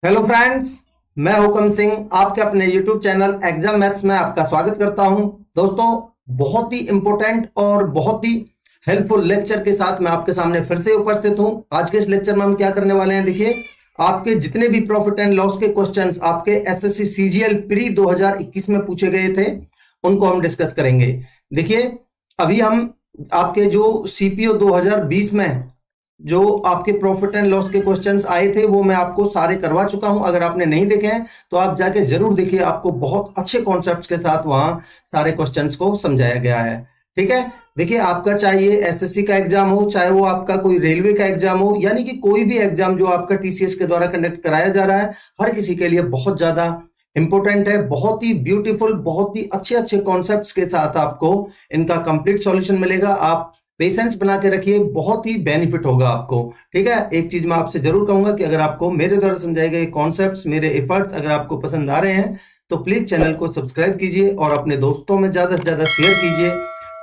Hello friends, मैं हुकम सिंह आपके अपने यूट्यूब चैनल एग्जाम मैथ्स में आपका स्वागत करता हूं। दोस्तों, बहुत ही इंपॉर्टेंट और बहुत ही हेल्पफुल लेक्चर के साथ मैं आपके सामने फिर से उपस्थित हूं। आज के इस लेक्चर में हम क्या करने वाले हैं, देखिए, आपके जितने भी प्रॉफिट एंड लॉस के क्वेश्चंस आपके एसएससी सीजीएल प्री 2021 में पूछे गए थे, उनको हम डिस्कस करेंगे। देखिए, अभी हम आपके जो सीपीओ 2020 में जो आपके प्रॉफिट एंड लॉस के क्वेश्चंस आए थे वो मैं आपको सारे करवा चुका हूं। अगर आपने नहीं देखे हैं तो आप जाके जरूर देखिए, आपको बहुत अच्छे कॉन्सेप्ट्स के साथ वहां सारे क्वेश्चंस को समझाया गया है। ठीक है, देखिए, आपका चाहिए एसएससी का एग्जाम हो, चाहे वो आपका कोई रेलवे का एग्जाम हो, यानी कि कोई भी एग्जाम जो आपका टीसीएस के द्वारा कंडक्ट कराया जा रहा है, हर किसी के लिए बहुत ज्यादा इंपॉर्टेंट है। बहुत ही ब्यूटीफुल, बहुत ही अच्छे अच्छे कॉन्सेप्ट्स के साथ आपको इनका कंप्लीट सॉल्यूशन मिलेगा। आप पेशेंस बना के रखिए, बहुत ही बेनिफिट होगा आपको। ठीक है, एक चीज मैं आपसे जरूर कहूंगा कि अगर आपको मेरे द्वारा समझाए गए कॉन्सेप्ट्स, मेरे एफर्ट्स अगर आपको पसंद आ रहे हैं तो प्लीज चैनल को सब्सक्राइब कीजिए और अपने दोस्तों में ज्यादा से ज्यादा शेयर कीजिए,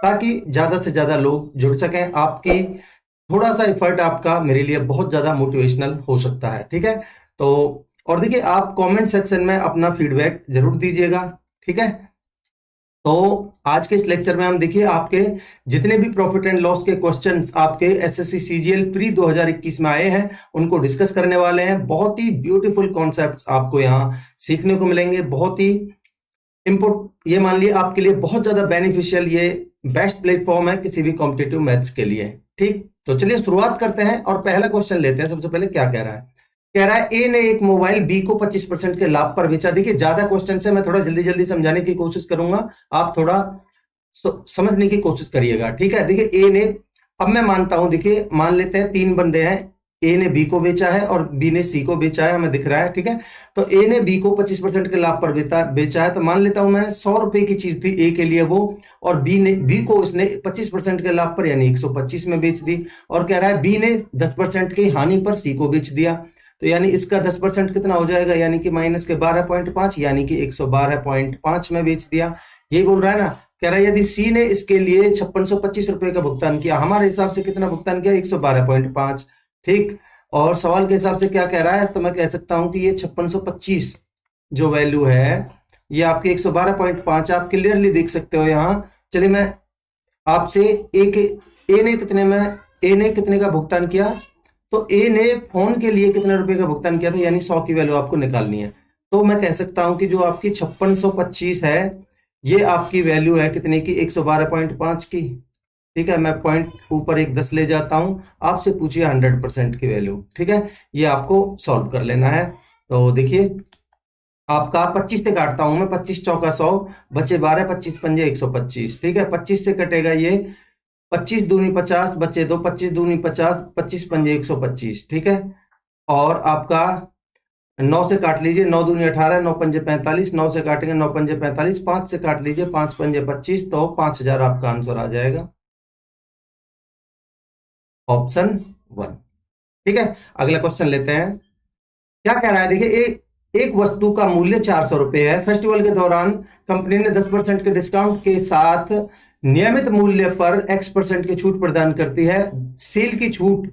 ताकि ज्यादा से ज्यादा लोग जुड़ सकें। आपकी थोड़ा सा एफर्ट आपका मेरे लिए बहुत ज्यादा मोटिवेशनल हो सकता है। ठीक है, तो और देखिए, आप कमेंट सेक्शन में अपना फीडबैक जरूर दीजिएगा। ठीक है, तो आज के इस लेक्चर में हम देखिए आपके जितने भी प्रॉफिट एंड लॉस के क्वेश्चंस आपके एसएससी सीजीएल प्री 2021 में आए हैं उनको डिस्कस करने वाले हैं। बहुत ही ब्यूटीफुल कॉन्सेप्ट्स आपको यहाँ सीखने को मिलेंगे। बहुत ही ये मान लिया आपके लिए बहुत ज्यादा बेनिफिशियल, ये बेस्ट प्लेटफॉर्म है किसी भी कॉम्पिटिटिव मैथ्स के लिए। ठीक, तो चलिए शुरुआत करते हैं और पहला क्वेश्चन लेते हैं। सबसे पहले क्या कह रहा है, कह रहा है ए ने एक मोबाइल बी को 25% के लाभ पर बेचा। देखिए, ज्यादा क्वेश्चन से मैं थोड़ा जल्दी जल्दी समझाने की कोशिश करूंगा, आप थोड़ा समझने की कोशिश करिएगा। ठीक है, देखिए, ए ने, अब मैं मानता हूं, देखिए मान लेते हैं तीन बंदे हैं, ए ने बी को बेचा है और बी ने सी को बेचा है, हमें दिख रहा है। ठीक है, तो ए ने बी को 25% के लाभ पर बेचा है, तो मान लेता हूं मैंने 100 रुपए की चीज थी ए के लिए वो, और बी को इसने 25% के लाभ पर यानी 125 में बेच दी। और कह रहा है बी ने 10% की हानि पर सी को बेच दिया, तो यानी इसका 10% कितना हो जाएगा, यानी कि माइनस के 12.5, यानी कि 112.5 में बेच दिया। यही बोल रहा है ना। कह रहा है यदि सी ने इसके लिए 5625 रुपए का भुगतान किया, हमारे हिसाब से कितना भुगतान किया, 112.5। ठीक, और सवाल के हिसाब से क्या कह रहा है, तो मैं कह सकता हूं कि ये 5625 जो वैल्यू है ये आपकी 112.5 आप क्लियरली देख सकते हो यहां। चलिए, मैं आपसे ए ने कितने का भुगतान किया, तो ए ने फोन के लिए कितने रुपए का भुगतान किया था, यानी 100 की वैल्यू आपको निकालनी है। तो मैं कह सकता हूं कि जो आपकी 5625 है ये आपकी वैल्यू है कितने की, 112.5 की। ठीक है, मैं पॉइंट ऊपर एक 10 ले जाता हूं, आपसे पूछिए 100% की वैल्यू। ठीक है, ये आपको सॉल्व कर लेना है। तो देखिए, आपका 25 से काटता हूं मैं, 25 चौका 100, बचे 12, 25 पंजे 125। ठीक है, 25 से कटेगा ये, 25 दूनी 50, बचे दो, 25 दूनी 50, 25 पंजे 125। ठीक है, और आपका 9 से काट लीजिए, 9 दूनी 18, 9 पंजे 45, 9 से काटेंगे 9 पंजे 45, 5 से काट लीजिए, 5 पंजे 25, तो 5000 आपका आंसर आ जाएगा, ऑप्शन 1। ठीक है, अगला क्वेश्चन लेते हैं। क्या कह रहा है, देखिए, एक वस्तु का मूल्य 400 रुपए है। फेस्टिवल के दौरान कंपनी ने 10% के डिस्काउंट के साथ नियमित मूल्य पर X% की छूट प्रदान करती है। सेल की छूट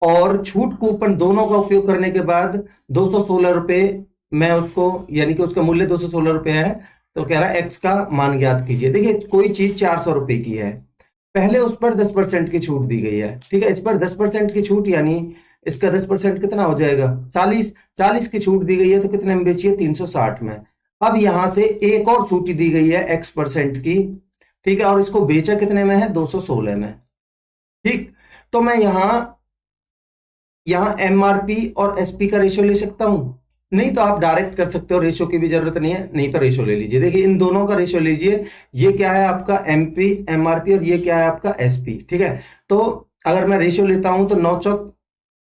और छूट कूपन दोनों का उपयोग करने के बाद 216 रुपए में उसको, यानी कि उसका मूल्य 216 रुपए है, तो कह रहा है एक्स का मान ज्ञात कीजिए। देखिए, कोई चीज 400 रुपए की है, पहले उस पर 10% की छूट दी गई है। ठीक है, इस पर 10% की छूट, यानी इसका 10% कितना हो जाएगा, 40 की छूट दी गई है, तो कितने में बेची है, 360 में। अब यहां से एक और छूट दी गई है X% की। ठीक है, और इसको बेचा कितने में है, 216 में। ठीक, तो मैं यहां एमआरपी और एसपी का रेशियो ले सकता हूं, नहीं तो आप डायरेक्ट कर सकते हो, रेशियो की भी जरूरत नहीं है, नहीं तो रेशियो ले लीजिए। देखिए, इन दोनों का रेशियो लीजिए, ये क्या है आपका एमपी एमआरपी और ये क्या है आपका एसपी। ठीक है, तो अगर मैं रेशियो लेता हूं तो 9 चौक,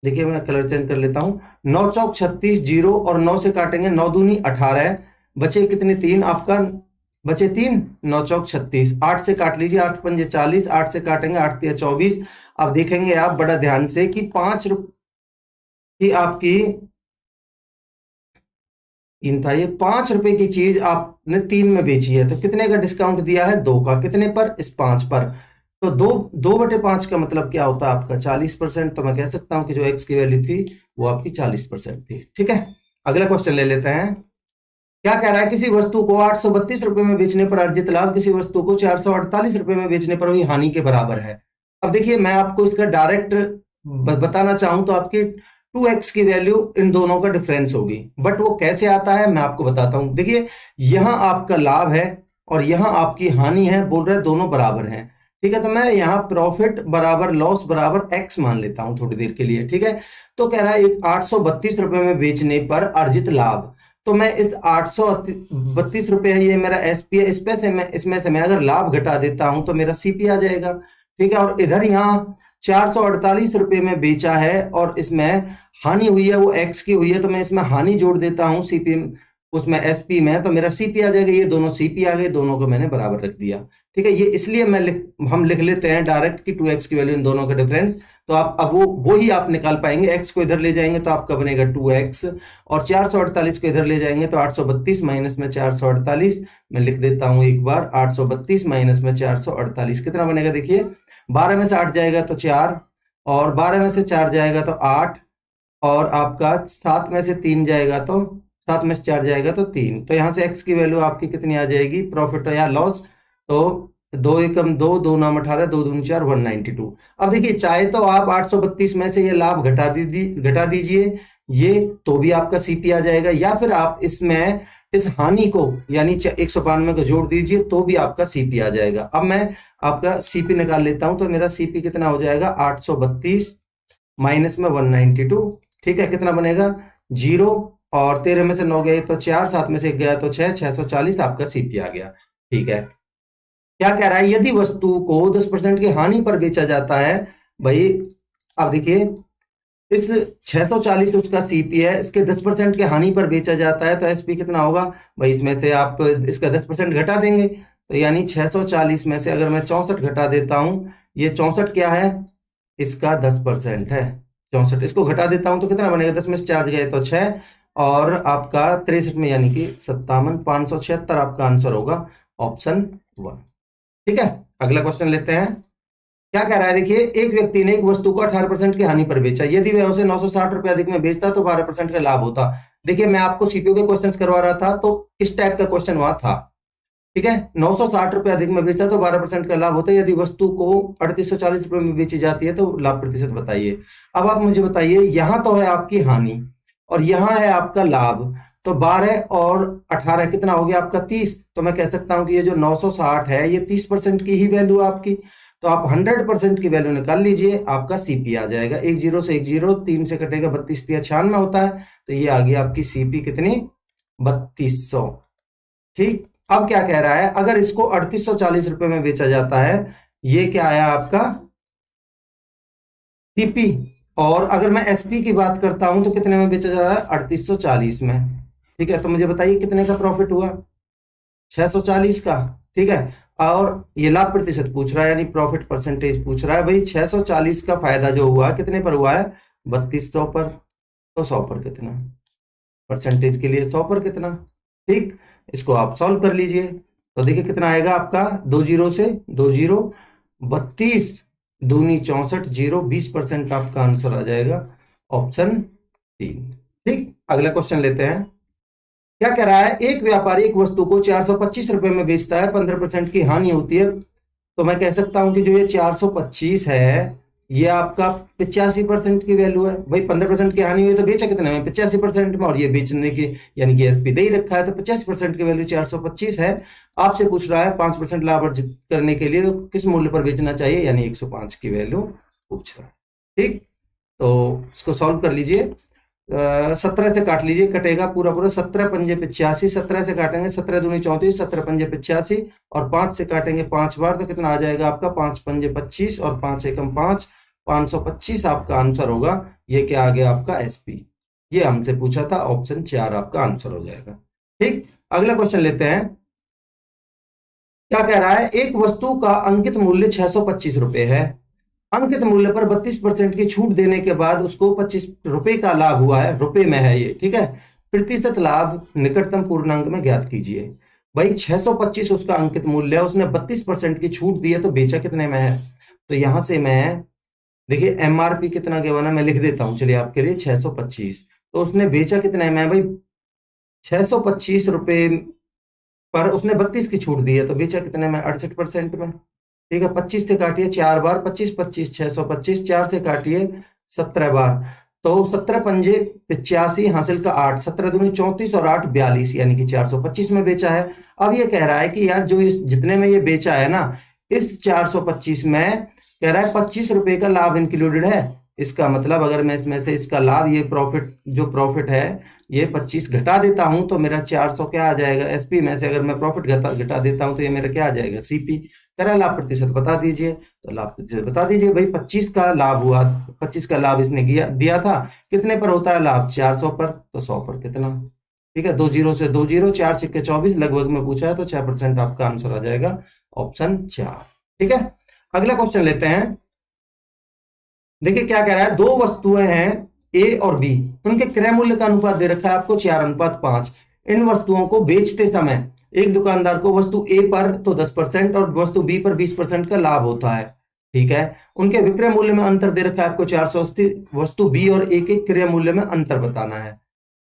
देखिए मैं कलर चेंज कर लेता हूं, 9 चौक 36, 0 और 9 से काटेंगे 9 दूनी 18, बचे कितने, 3 आपका, बचे 3, 9 चौक 36, 8 से काट लीजिए, 8 पंजे 40, 8 से काटेंगे 8 तिया 24। अब देखेंगे आप बड़ा ध्यान से कि 5 की आपकी इन था, ये 5 रुपए की चीज आपने 3 में बेची है, तो कितने का डिस्काउंट दिया है, 2 का। कितने पर, इस 5 पर। तो 2/5 का मतलब क्या होता है आपका, 40%। तो मैं कह सकता हूं कि जो एक्स की वैल्यू थी वो आपकी 40% थी। ठीक है, अगला क्वेश्चन ले लेते हैं। क्या कह रहा है, किसी वस्तु को 832 रुपए में बेचने पर अर्जित लाभ किसी वस्तु को 448 रुपए में बेचने पर हुई हानि के बराबर है। अब देखिए, मैं आपको इसका डायरेक्ट बताना चाहूं तो आपकी 2x की वैल्यू इन दोनों का डिफरेंस होगी, बट वो कैसे आता है मैं आपको बताता हूं। देखिए, यहां आपका लाभ है और यहां आपकी हानि है, बोल रहे दोनों बराबर हैं। ठीक है, तो मैं यहाँ प्रॉफिट बराबर लॉस बराबर x मान लेता हूं थोड़ी देर के लिए। ठीक है, तो कह रहा है 832 रुपए में बेचने पर अर्जित लाभ, तो मैं इस 832 रुपए है, ये मेरा एसपी है, इसमें से मैं अगर लाभ घटा देता हूं तो मेरा सीपी आ जाएगा। ठीक है, और इधर यहाँ 448 रुपए में बेचा है और इसमें हानि हुई है वो एक्स की हुई है, तो मैं इसमें हानि जोड़ देता हूं सीपी उसमें एसपी में, तो मेरा सीपी आ जाएगा। ये दोनों सीपी आ गए, दोनों को मैंने बराबर रख दिया। ठीक है, ये इसलिए हम लिख लेते हैं डायरेक्ट की 2x की वैल्यू इन दोनों का डिफरेंस। तो आप अब वो ही आप निकाल पाएंगे। x को इधर ले जाएंगे तो आपका बनेगा 2x, और 448 को इधर ले जाएंगे तो 832 माइनस में 448, मैं लिख देता हूं एक बार, 832 माइनस में 448 कितना बनेगा, देखिए 12 में से 8 जाएगा तो 4, और 12 में से 4 जाएगा तो 8, और आपका 7 में से 3 जाएगा तो 7 में से 4 जाएगा तो 3। तो यहां से x की वैल्यू आपकी कितनी आ जाएगी, प्रॉफिट या लॉस, तो 2 एकम 2, 2 नाम 18, 2 दूनी 4, 192। अब देखिए, चाहे तो आप 832 में से ये लाभ घटा दीजिए, ये तो भी आपका सीपी आ जाएगा, या फिर आप इसमें इस हानि को यानी 192 को जोड़ दीजिए तो भी आपका सीपी आ जाएगा। अब मैं आपका सीपी निकाल लेता हूं, तो मेरा सीपी कितना हो जाएगा, 832 माइनस में 192। ठीक है, कितना बनेगा, 0, और 13 में से 9 गए तो 4, 7 में से 1 गया तो 6, 640 आपका सीपी आ गया। ठीक है, क्या कह रहा है, यदि वस्तु को 10% की हानि पर बेचा जाता है, भाई अब देखिए इस 640 उसका सीपी है, इसके 10% की हानि पर बेचा जाता है, तो एसपी कितना होगा भाई, इसमें से आप इसका 10% घटा देंगे, तो यानी 640 में से अगर मैं 64 घटा देता हूं, ये 64 क्या है, इसका 10% है, 64 इसको घटा देता हूं तो कितना बनेगा, 10 में से 4 गए तो 6, और आपका 63 में यानी कि 57, 576 आपका आंसर होगा, ऑप्शन 1। ठीक है, अगला क्वेश्चन लेते हैं। क्या कह रहा है, देखिए एक व्यक्ति ने एक वस्तु को 18% की हानि पर बेचा, यदि वह उसे 960 रुपए अधिक में बेचता तो 12% का लाभ होता। देखिए, मैं आपको सीपीयू के क्वेश्चंस करवा रहा था, तो इस टाइप का क्वेश्चन वहां था। ठीक है, 960 रुपए अधिक में बेचता तो 12% का लाभ होता है, यदि वस्तु को 3840 रुपए में बेची जाती है तो लाभ प्रतिशत बताइए। अब आप मुझे बताइए, यहां तो है आपकी हानि और यहां है आपका लाभ, तो 12 और 18 कितना हो गया आपका 30, तो मैं कह सकता हूं कि ये जो 960 है ये 30% की ही वैल्यू आपकी, तो आप 100% की वैल्यू निकाल लीजिए, आपका सीपी आ जाएगा। 1 0 से 1 0, 3 से कटेगा 32, 96 होता है, तो ये आ गया आपकी सीपी कितनी, 3200। ठीक, अब क्या कह रहा है, अगर इसको 3840 रुपए में बेचा जाता है, ये क्या आया आपका सीपी, और अगर मैं एसपी की बात करता हूं तो कितने में बेचा जा रहा है, 3840 में। ठीक है, तो मुझे बताइए कितने का प्रॉफिट हुआ, 640 का। ठीक है, और ये लाभ प्रतिशत पूछ रहा है, यानी प्रॉफिट परसेंटेज पूछ रहा है। भाई 640 का फायदा जो हुआ कितने पर हुआ है, 3200 पर, तो 100 पर कितना, परसेंटेज के लिए 100 पर कितना। ठीक, इसको आप सॉल्व कर लीजिए, तो देखिए कितना आएगा आपका, 2 0 से 2 0, 32 दूनी 64, 0, 20% आपका आंसर आ जाएगा, ऑप्शन 3। ठीक, अगला क्वेश्चन लेते हैं। क्या कह रहा है, एक व्यापारी एक वस्तु को 425 रुपए में बेचता है, 15% की हानि होती है, तो मैं कह सकता हूं कि जो ये 425 है ये आपका 85% की वैल्यू है। भाई 15% की हानि हुई तो बेचा कितने में, 85% में, और ये बेचने की यानी कि एसपी दे ही रखा है, तो 85% की वैल्यू 425 है। आपसे पूछ रहा है 5% लाभ अर्जित करने के लिए किस मूल्य पर बेचना चाहिए, यानी 105 की वैल्यू पूछ रहा है। ठीक, तो इसको सॉल्व कर लीजिए, 17 से काट लीजिए, कटेगा पूरा पूरा, 17 पंजे 85, 17 से काटेंगे 17 दूनी 34, 17 पंजे 85, और 5 से काटेंगे 5 बार, तो कितना आ जाएगा आपका, 5 पंजे 25 और 5 एकम 5, 525 आपका आंसर होगा। ये क्या आ गया आपका एसपी, ये हमसे पूछा था, ऑप्शन 4 आपका आंसर हो जाएगा। ठीक, अगला क्वेश्चन लेते हैं। क्या कह रहा है, एक वस्तु का अंकित मूल्य 625 रुपए है, अंकित मूल्य पर 32% की छूट देने के बाद उसको 25 रुपए का लाभ हुआ है, रुपए में है ये। ठीक है, प्रतिशत लाभ निकटतम पूर्णांक में ज्ञात कीजिए। भाई 625 उसका अंकित मूल्य है, उसने 32% की छूट दी है, तो बेचा कितने में है, तो यहां से मैं देखिए एमआरपी कितना गिवन है, मैं लिख देता हूं चलिए आपके लिए, 625, तो उसने बेचा कितने में है भाई, ₹625 पर उसने 32 की छूट दी है, तो बेचा कितने में? 68% में। ठीक है, 25 से काटिए 4 बार, 25 25 625, 4 से काटिए 17 बार, तो 17 पंजे 85 हासिल का 8, 17 दूनी 34 और 8 42, यानी कि 425 में बेचा है। अब ये कह रहा है कि यार जो इस जितने में ये बेचा है ना, इस 425 में कह रहा है ₹25 का लाभ इंक्लूडेड है। इसका मतलब अगर मैं इसमें से इसका लाभ, ये प्रॉफिट, जो प्रॉफिट है ये 25 घटा देता हूं तो मेरा 400 क्या आ जाएगा? एसपी में से अगर मैं प्रॉफिट घटा देता हूं तो ये मेरा क्या आ जाएगा? सीपी। कह रहा है लाभ प्रतिशत बता दीजिए, तो लाभ प्रतिशत बता दीजिए भाई। 25 का लाभ हुआ, 25 का लाभ इसने दिया था, कितने पर होता है लाभ? 400 पर, तो 100 पर कितना? ठीक है, 2 जीरो से 2 जीरो, 4 छिक्के 24 लगभग में पूछा है, तो 6% आपका आंसर आ जाएगा ऑप्शन 4। ठीक है, अगला क्वेश्चन लेते हैं। देखिए क्या कह रहा है, दो वस्तुएं हैं ए और बी, उनके क्रय मूल्य का अनुपात दे रखा है आपको 4:5। इन वस्तुओं को बेचते समय एक दुकानदार को वस्तु ए पर तो 10% और वस्तु बी पर 20% का लाभ होता है। ठीक है, उनके विक्रय मूल्य में अंतर दे रखा है आपको 480। वस्तु बी और ए के क्रय मूल्य में अंतर बताना है।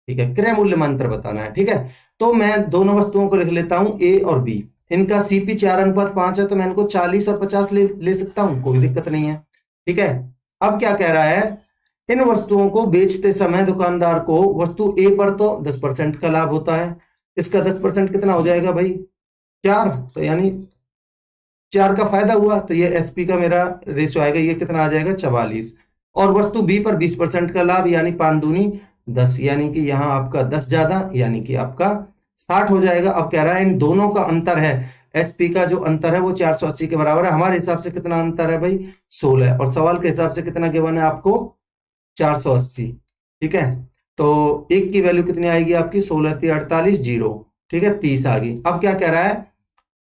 ठीक है, क्रय मूल्य में अंतर बताना है। ठीक है, तो मैं दोनों वस्तुओं को लिख लेता हूं ए और बी। इनका सीपी 4:5 है, तो मैं इनको 40 और 50 ले सकता हूं, कोई दिक्कत नहीं है। ठीक है, अब क्या कह रहा है, इन वस्तुओं को बेचते समय दुकानदार को वस्तु ए पर तो 10% का लाभ होता है। इसका 10% कितना हो जाएगा भाई? 4, तो यानी 4 का फायदा हुआ, तो ये एसपी का मेरा रेशियो आएगा, ये कितना आ जाएगा? 44। और वस्तु बी पर 20% का लाभ, यानी 5 दूनी 10, यानी कि यहां आपका 10 ज्यादा, यानी कि आपका 60 हो जाएगा। अब कह रहा है इन दोनों का अंतर है, एसपी का जो अंतर है वो 480 के बराबर है। हमारे हिसाब से कितना अंतर है भाई? 16। और सवाल के हिसाब से कितना गिवन है आपको? 480। ठीक है, तो एक की वैल्यू कितनी आएगी आपकी? 16 48 जीरो। ठीक है, 30 आ गई। अब क्या कह रहा है,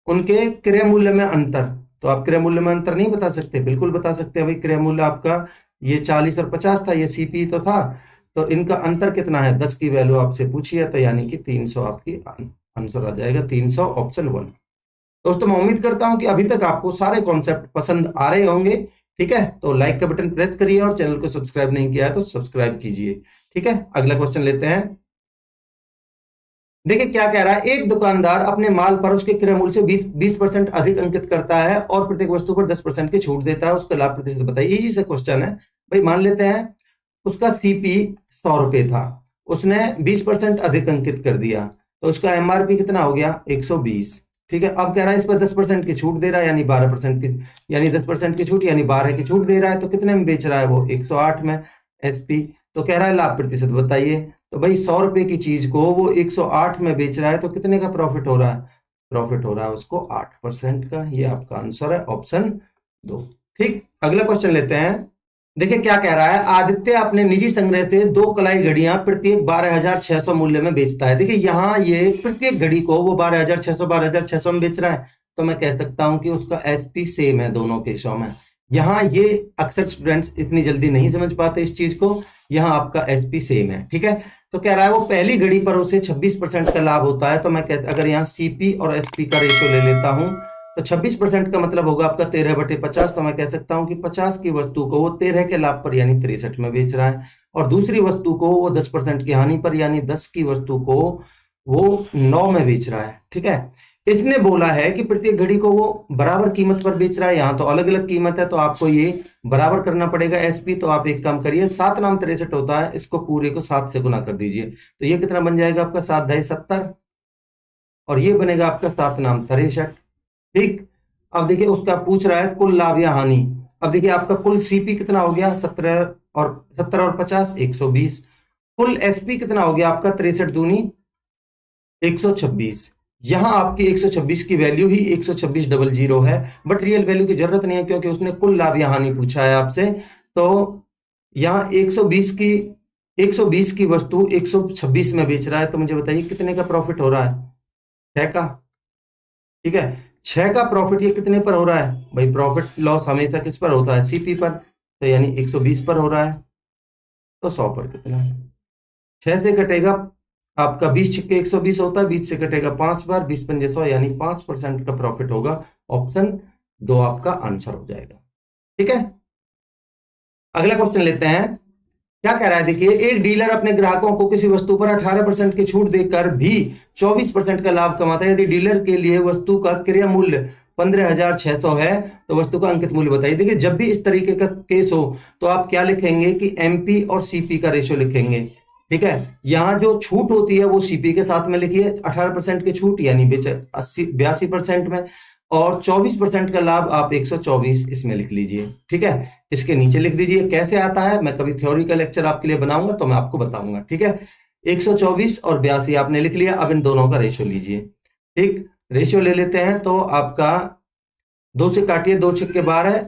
उनके क्रय मूल्य में अंतर। तो आप क्रय मूल्य में अंतर नहीं बता सकते? बिल्कुल बता सकते हैं भाई। क्रय मूल्य आपका ये 40 और 50 था, ये सीपी तो था, तो इनका अंतर कितना है? 10 की वैल्यू आपसे पूछी है, तो यानी कि 300 आपकी आंसर आ जाएगा, 300 ऑप्शन 1। दोस्तों मैं उम्मीद करता हूं कि अभी तक आपको सारे कॉन्सेप्ट पसंद आ रहे होंगे। ठीक है, तो लाइक का बटन प्रेस करिए और चैनल को सब्सक्राइब नहीं किया है तो सब्सक्राइब कीजिए। ठीक है, अगला क्वेश्चन लेते हैं। देखिए क्या कह रहा है, एक दुकानदार अपने माल पर उसके क्रय मूल्य से 20% अधिक अंकित करता है और प्रत्येक वस्तु पर 10% की छूट देता है, उसका लाभ प्रतिशत बताइए। इजी सा क्वेश्चन है भाई। मान लेते हैं उसका सीपी 100 रुपए था, उसने 20% अधिक अंकित कर दिया, तो उसका एमआरपी कितना हो गया? 120। ठीक है, अब कह रहा है इस पर 10% की छूट दे रहा है, यानी 12% की, यानी 10% की छूट यानी 12 की छूट दे रहा है, तो कितने में बेच रहा है वो? 108 में एसपी। तो कह रहा है लाभ प्रतिशत बताइए। तो भाई 100 रुपए की चीज को वो 108 में बेच रहा है, तो कितने का प्रॉफिट हो रहा है? प्रॉफिट हो रहा है उसको 8% का। ये आपका आंसर है ऑप्शन 2। ठीक, अगला क्वेश्चन लेते हैं। देखिए क्या कह रहा है, आदित्य अपने निजी संग्रह से 2 कलाई घड़ियां प्रत्येक 12,600 मूल्य में बेचता है। देखिए यहाँ ये प्रत्येक घड़ी को वो 12,600 में बेच रहा है, तो मैं कह सकता हूं कि उसका एसपी सेम है दोनों केसों में। यहाँ ये अक्सर स्टूडेंट्स इतनी जल्दी नहीं समझ पाते इस चीज को, यहाँ आपका एसपी सेम है। ठीक है, तो कह रहा है वो पहली घड़ी पर उसे 26% का लाभ होता है, तो मैं अगर यहाँ सीपी और एसपी का रेशियो ले लेता हूं तो 26% का मतलब होगा आपका 13/50। तो मैं कह सकता हूं कि 50 की वस्तु को वो 13 के लाभ पर यानी 63 में बेच रहा है, और दूसरी वस्तु को वो 10% की हानि पर यानी 10 की वस्तु को वो 9 में बेच रहा है। ठीक है, इसने बोला है कि प्रत्येक घड़ी को वो बराबर कीमत पर बेच रहा है, यहाँ तो अलग अलग कीमत है, तो आपको ये बराबर करना पड़ेगा एसपी। तो आप एक काम करिए, 7 नाम 63 होता है, इसको पूरे को 7 से गुना कर दीजिए, तो ये कितना बन जाएगा आपका? 7 × 70, और ये बनेगा आपका 7 नाम 63। ठीक, अब देखिए उसका पूछ रहा है कुल लाभ या हानि। अब देखिए आपका कुल सीपी कितना हो गया? 70 और 50 120। कुल एसपी कितना हो गया आपका? 63 दूनी 126। यहां आपकी 126 की वैल्यू ही 126,000 है, बट रियल वैल्यू की जरूरत नहीं है क्योंकि उसने कुल लाभ या हानि पूछा है आपसे। तो यहां 120 की वस्तु 126 में बेच रहा है, तो मुझे बताइए कितने का प्रॉफिट हो रहा है? 6 का। ठीक है, 6 का प्रॉफिट ये कितने पर हो रहा है भाई? प्रॉफिट लॉस हमेशा किस पर होता है? सीपी पर, तो यानी 120 पर हो रहा है, तो 100 पर कितना है? 6 से कटेगा आपका 20 छिक्के 120 होता है, 20 से कटेगा 5 बार, 20 पंजे 100, यानी 5% का प्रॉफिट होगा। ऑप्शन 2 आपका आंसर हो जाएगा। ठीक है, अगला क्वेश्चन लेते हैं। क्या कह रहा है देखिए, एक डीलर अपने ग्राहकों को किसी वस्तु पर 18% की छूट देकर भी 24% का लाभ कमाता है। यदि डीलर के लिए वस्तु का क्रय मूल्य 15,600 है तो वस्तु का अंकित मूल्य बताइए। देखिए, जब भी इस तरीके का केस हो तो आप क्या लिखेंगे कि एमपी और सीपी का रेशियो लिखेंगे। ठीक है, यहां जो छूट होती है वो सीपी के साथ में लिखिए, 18% की छूट यानी 82% में, और 24% का लाभ आप 124 इसमें लिख लीजिए। ठीक है, इसके नीचे लिख दीजिए। कैसे आता है, मैं कभी थ्योरी का लेक्चर आपके लिए बनाऊंगा तो मैं आपको बताऊंगा। ठीक है, 124 और 82 आपने लिख लिया। अब इन दोनों का रेशियो लीजिए। ठीक, रेशियो ले लेते हैं तो आपका 2 से काटिए, 2 छक्के 12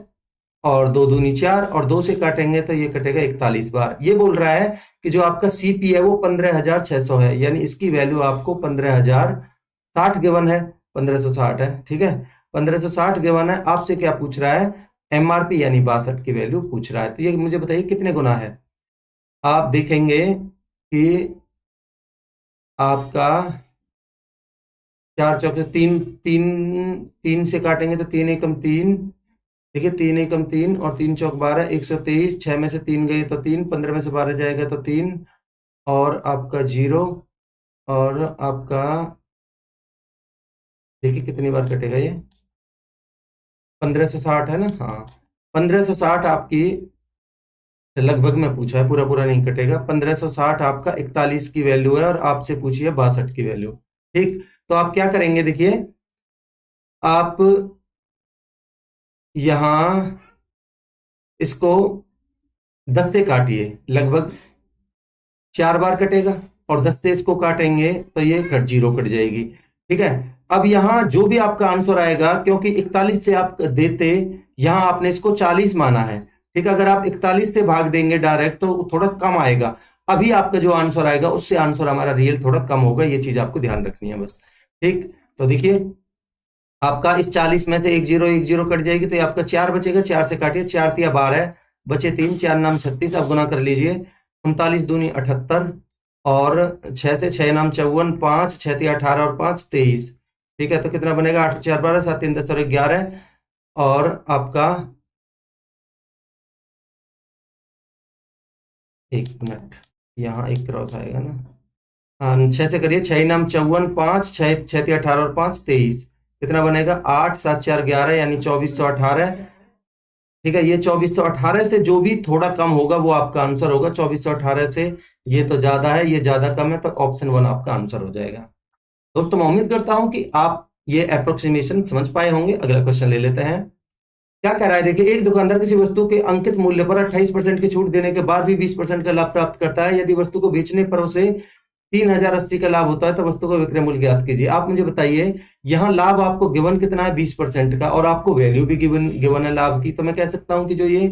और 2 दूनी 4, और 2 से काटेंगे तो ये कटेगा 41 बार। ये बोल रहा है कि जो आपका सीपी है वो 15,600 है, यानी इसकी वैल्यू आपको 15,060 गिवन है, 1560 है। ठीक है, 1560 गिवन है। आपसे क्या पूछ रहा है, एमआरपी यानी 62 की वैल्यू पूछ रहा है। तो ये मुझे बताइए कितने गुना है। आप देखेंगे कि आपका 4 चौके 3, 3 से काटेंगे तो 3 एकम 3, देखिए 3 एकम 3 और 3 चौक 12, 123। 6 में से 3 गए तो 3, 15 में से 12 जाएगा तो 3, और आपका 0, और आपका देखिए कितनी बार कटेगा ये, 1560 है ना। हाँ, 1560 आपकी लगभग में पूछा है, पूरा पूरा नहीं कटेगा। 1560 आपका 41 की वैल्यू है और आपसे पूछिए 62 की वैल्यू। ठीक, तो आप क्या करेंगे देखिए, आप यहां इसको 10 से काटिए, लगभग 4 बार कटेगा, और 10 से इसको काटेंगे तो ये कट 0 कट जाएगी। ठीक है, अब यहां जो भी आपका आंसर आएगा, क्योंकि 41 से आप देते, यहां आपने इसको 40 माना है। ठीक है, अगर आप 41 से भाग देंगे डायरेक्ट तो थोड़ा कम आएगा। अभी आपका जो आंसर आएगा उससे आंसर हमारा रियल थोड़ा कम होगा, ये चीज आपको ध्यान रखनी है बस। ठीक, तो देखिए आपका इस 40 में से एक जीरो कट जाएगी तो ये आपका 4 बचेगा। 4 से काटिए, 4 तिया 12, बचे 3, 4 नाम 36, आप गुना कर लीजिए। 39 दूनी 78, और 6 से 6 नाम 54, 5 6 तिया 18 और 5 23। ठीक है, तो कितना बनेगा, 8 4 12, 7 3 10 और 11, और आपका एक मिनट, यहाँ एक क्रॉस आएगा ना। हाँ, 6 से करिए, 6 नाम 54, 5 6 6 तिया 18 और 5 23, कितना बनेगा, 8 7 4 11, यानी 2418। ठीक है, ये 2418 से जो भी थोड़ा कम होगा वो आपका आंसर होगा। 2418 से ये तो ज्यादा है, ये ज्यादा कम है, तो ऑप्शन 1 आपका आंसर हो जाएगा। दोस्तों, मैं उम्मीद करता हूं कि आप ये अप्रोक्सीमेशन समझ पाए होंगे। अगला क्वेश्चन ले लेते हैं। क्या कह रहा है देखिए, एक दुकानदार किसी वस्तु के अंकित मूल्य पर 28% की छूट देने के बाद भी 20% का लाभ प्राप्त करता है। यदि वस्तु को बेचने पर उसे 3,080 का लाभ होता है तो वस्तु का विक्रय मूल्य ज्ञात कीजिए। आप मुझे बताइए, यहाँ लाभ आपको गिवन कितना है, 20% का, और आपको वैल्यू भी गिवन गिवन है लाभ की। तो मैं कह सकता हूं कि जो ये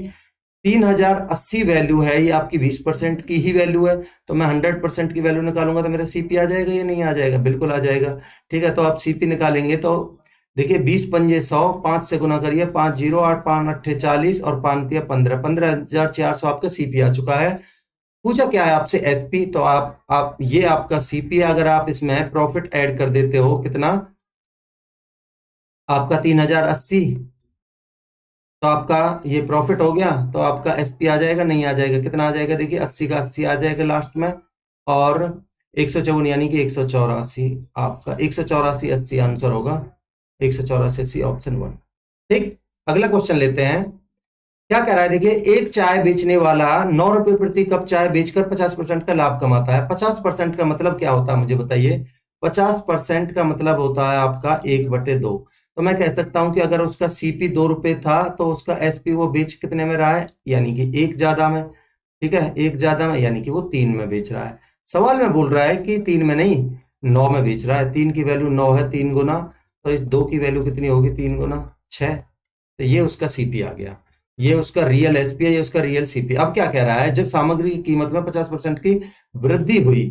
3,080 वैल्यू है ये आपकी 20% की ही वैल्यू है। तो मैं 100% की वैल्यू निकालूंगा तो मेरा सीपी आ जाएगा या नहीं आ जाएगा, बिल्कुल आ जाएगा। ठीक है, तो आप सीपी निकालेंगे तो देखिए 20 पंजे 100, 5 से गुना करिए, 5 0 8 5 8 40 और 5 दिया 15, 15,400 आपका सीपी आ चुका है। पूछा क्या है आपसे, एसपी, तो आप ये आपका सीपी, अगर आप इसमें प्रॉफिट ऐड कर देते हो कितना, आपका 3,080, तो आपका ये प्रॉफिट हो गया, तो आपका एसपी आ जाएगा, नहीं आ जाएगा, कितना आ जाएगा देखिए, 80 का 80 आ जाएगा लास्ट में, और 154 यानी कि 184, आपका 184 80 आंसर होगा, 184 80 ऑप्शन 1। ठीक, अगला क्वेश्चन लेते हैं। क्या कह रहा है देखिए, एक चाय बेचने वाला 9 रुपए प्रति कप चाय बेचकर 50% का लाभ कमाता है। 50% का मतलब क्या होता है मुझे बताइए। 50% का मतलब होता है आपका 1/2। तो मैं कह सकता हूं कि अगर उसका सीपी 2 रुपए था तो उसका एसपी वो बेच कितने में रहा है, यानी कि 1 ज्यादा में। ठीक है, 1 ज्यादा में यानी कि वो 3 में बेच रहा है। सवाल में बोल रहा है कि 3 में नहीं, 9 में बेच रहा है। 3 की वैल्यू 9 है, 3 गुना, तो इस 2 की वैल्यू कितनी होगी, 3 गुना 6। तो ये उसका सीपी आ गया, ये उसका रियल एसपी है, ये उसका रियल सीपी। अब क्या कह रहा है, जब सामग्री की कीमत में 50% की वृद्धि हुई,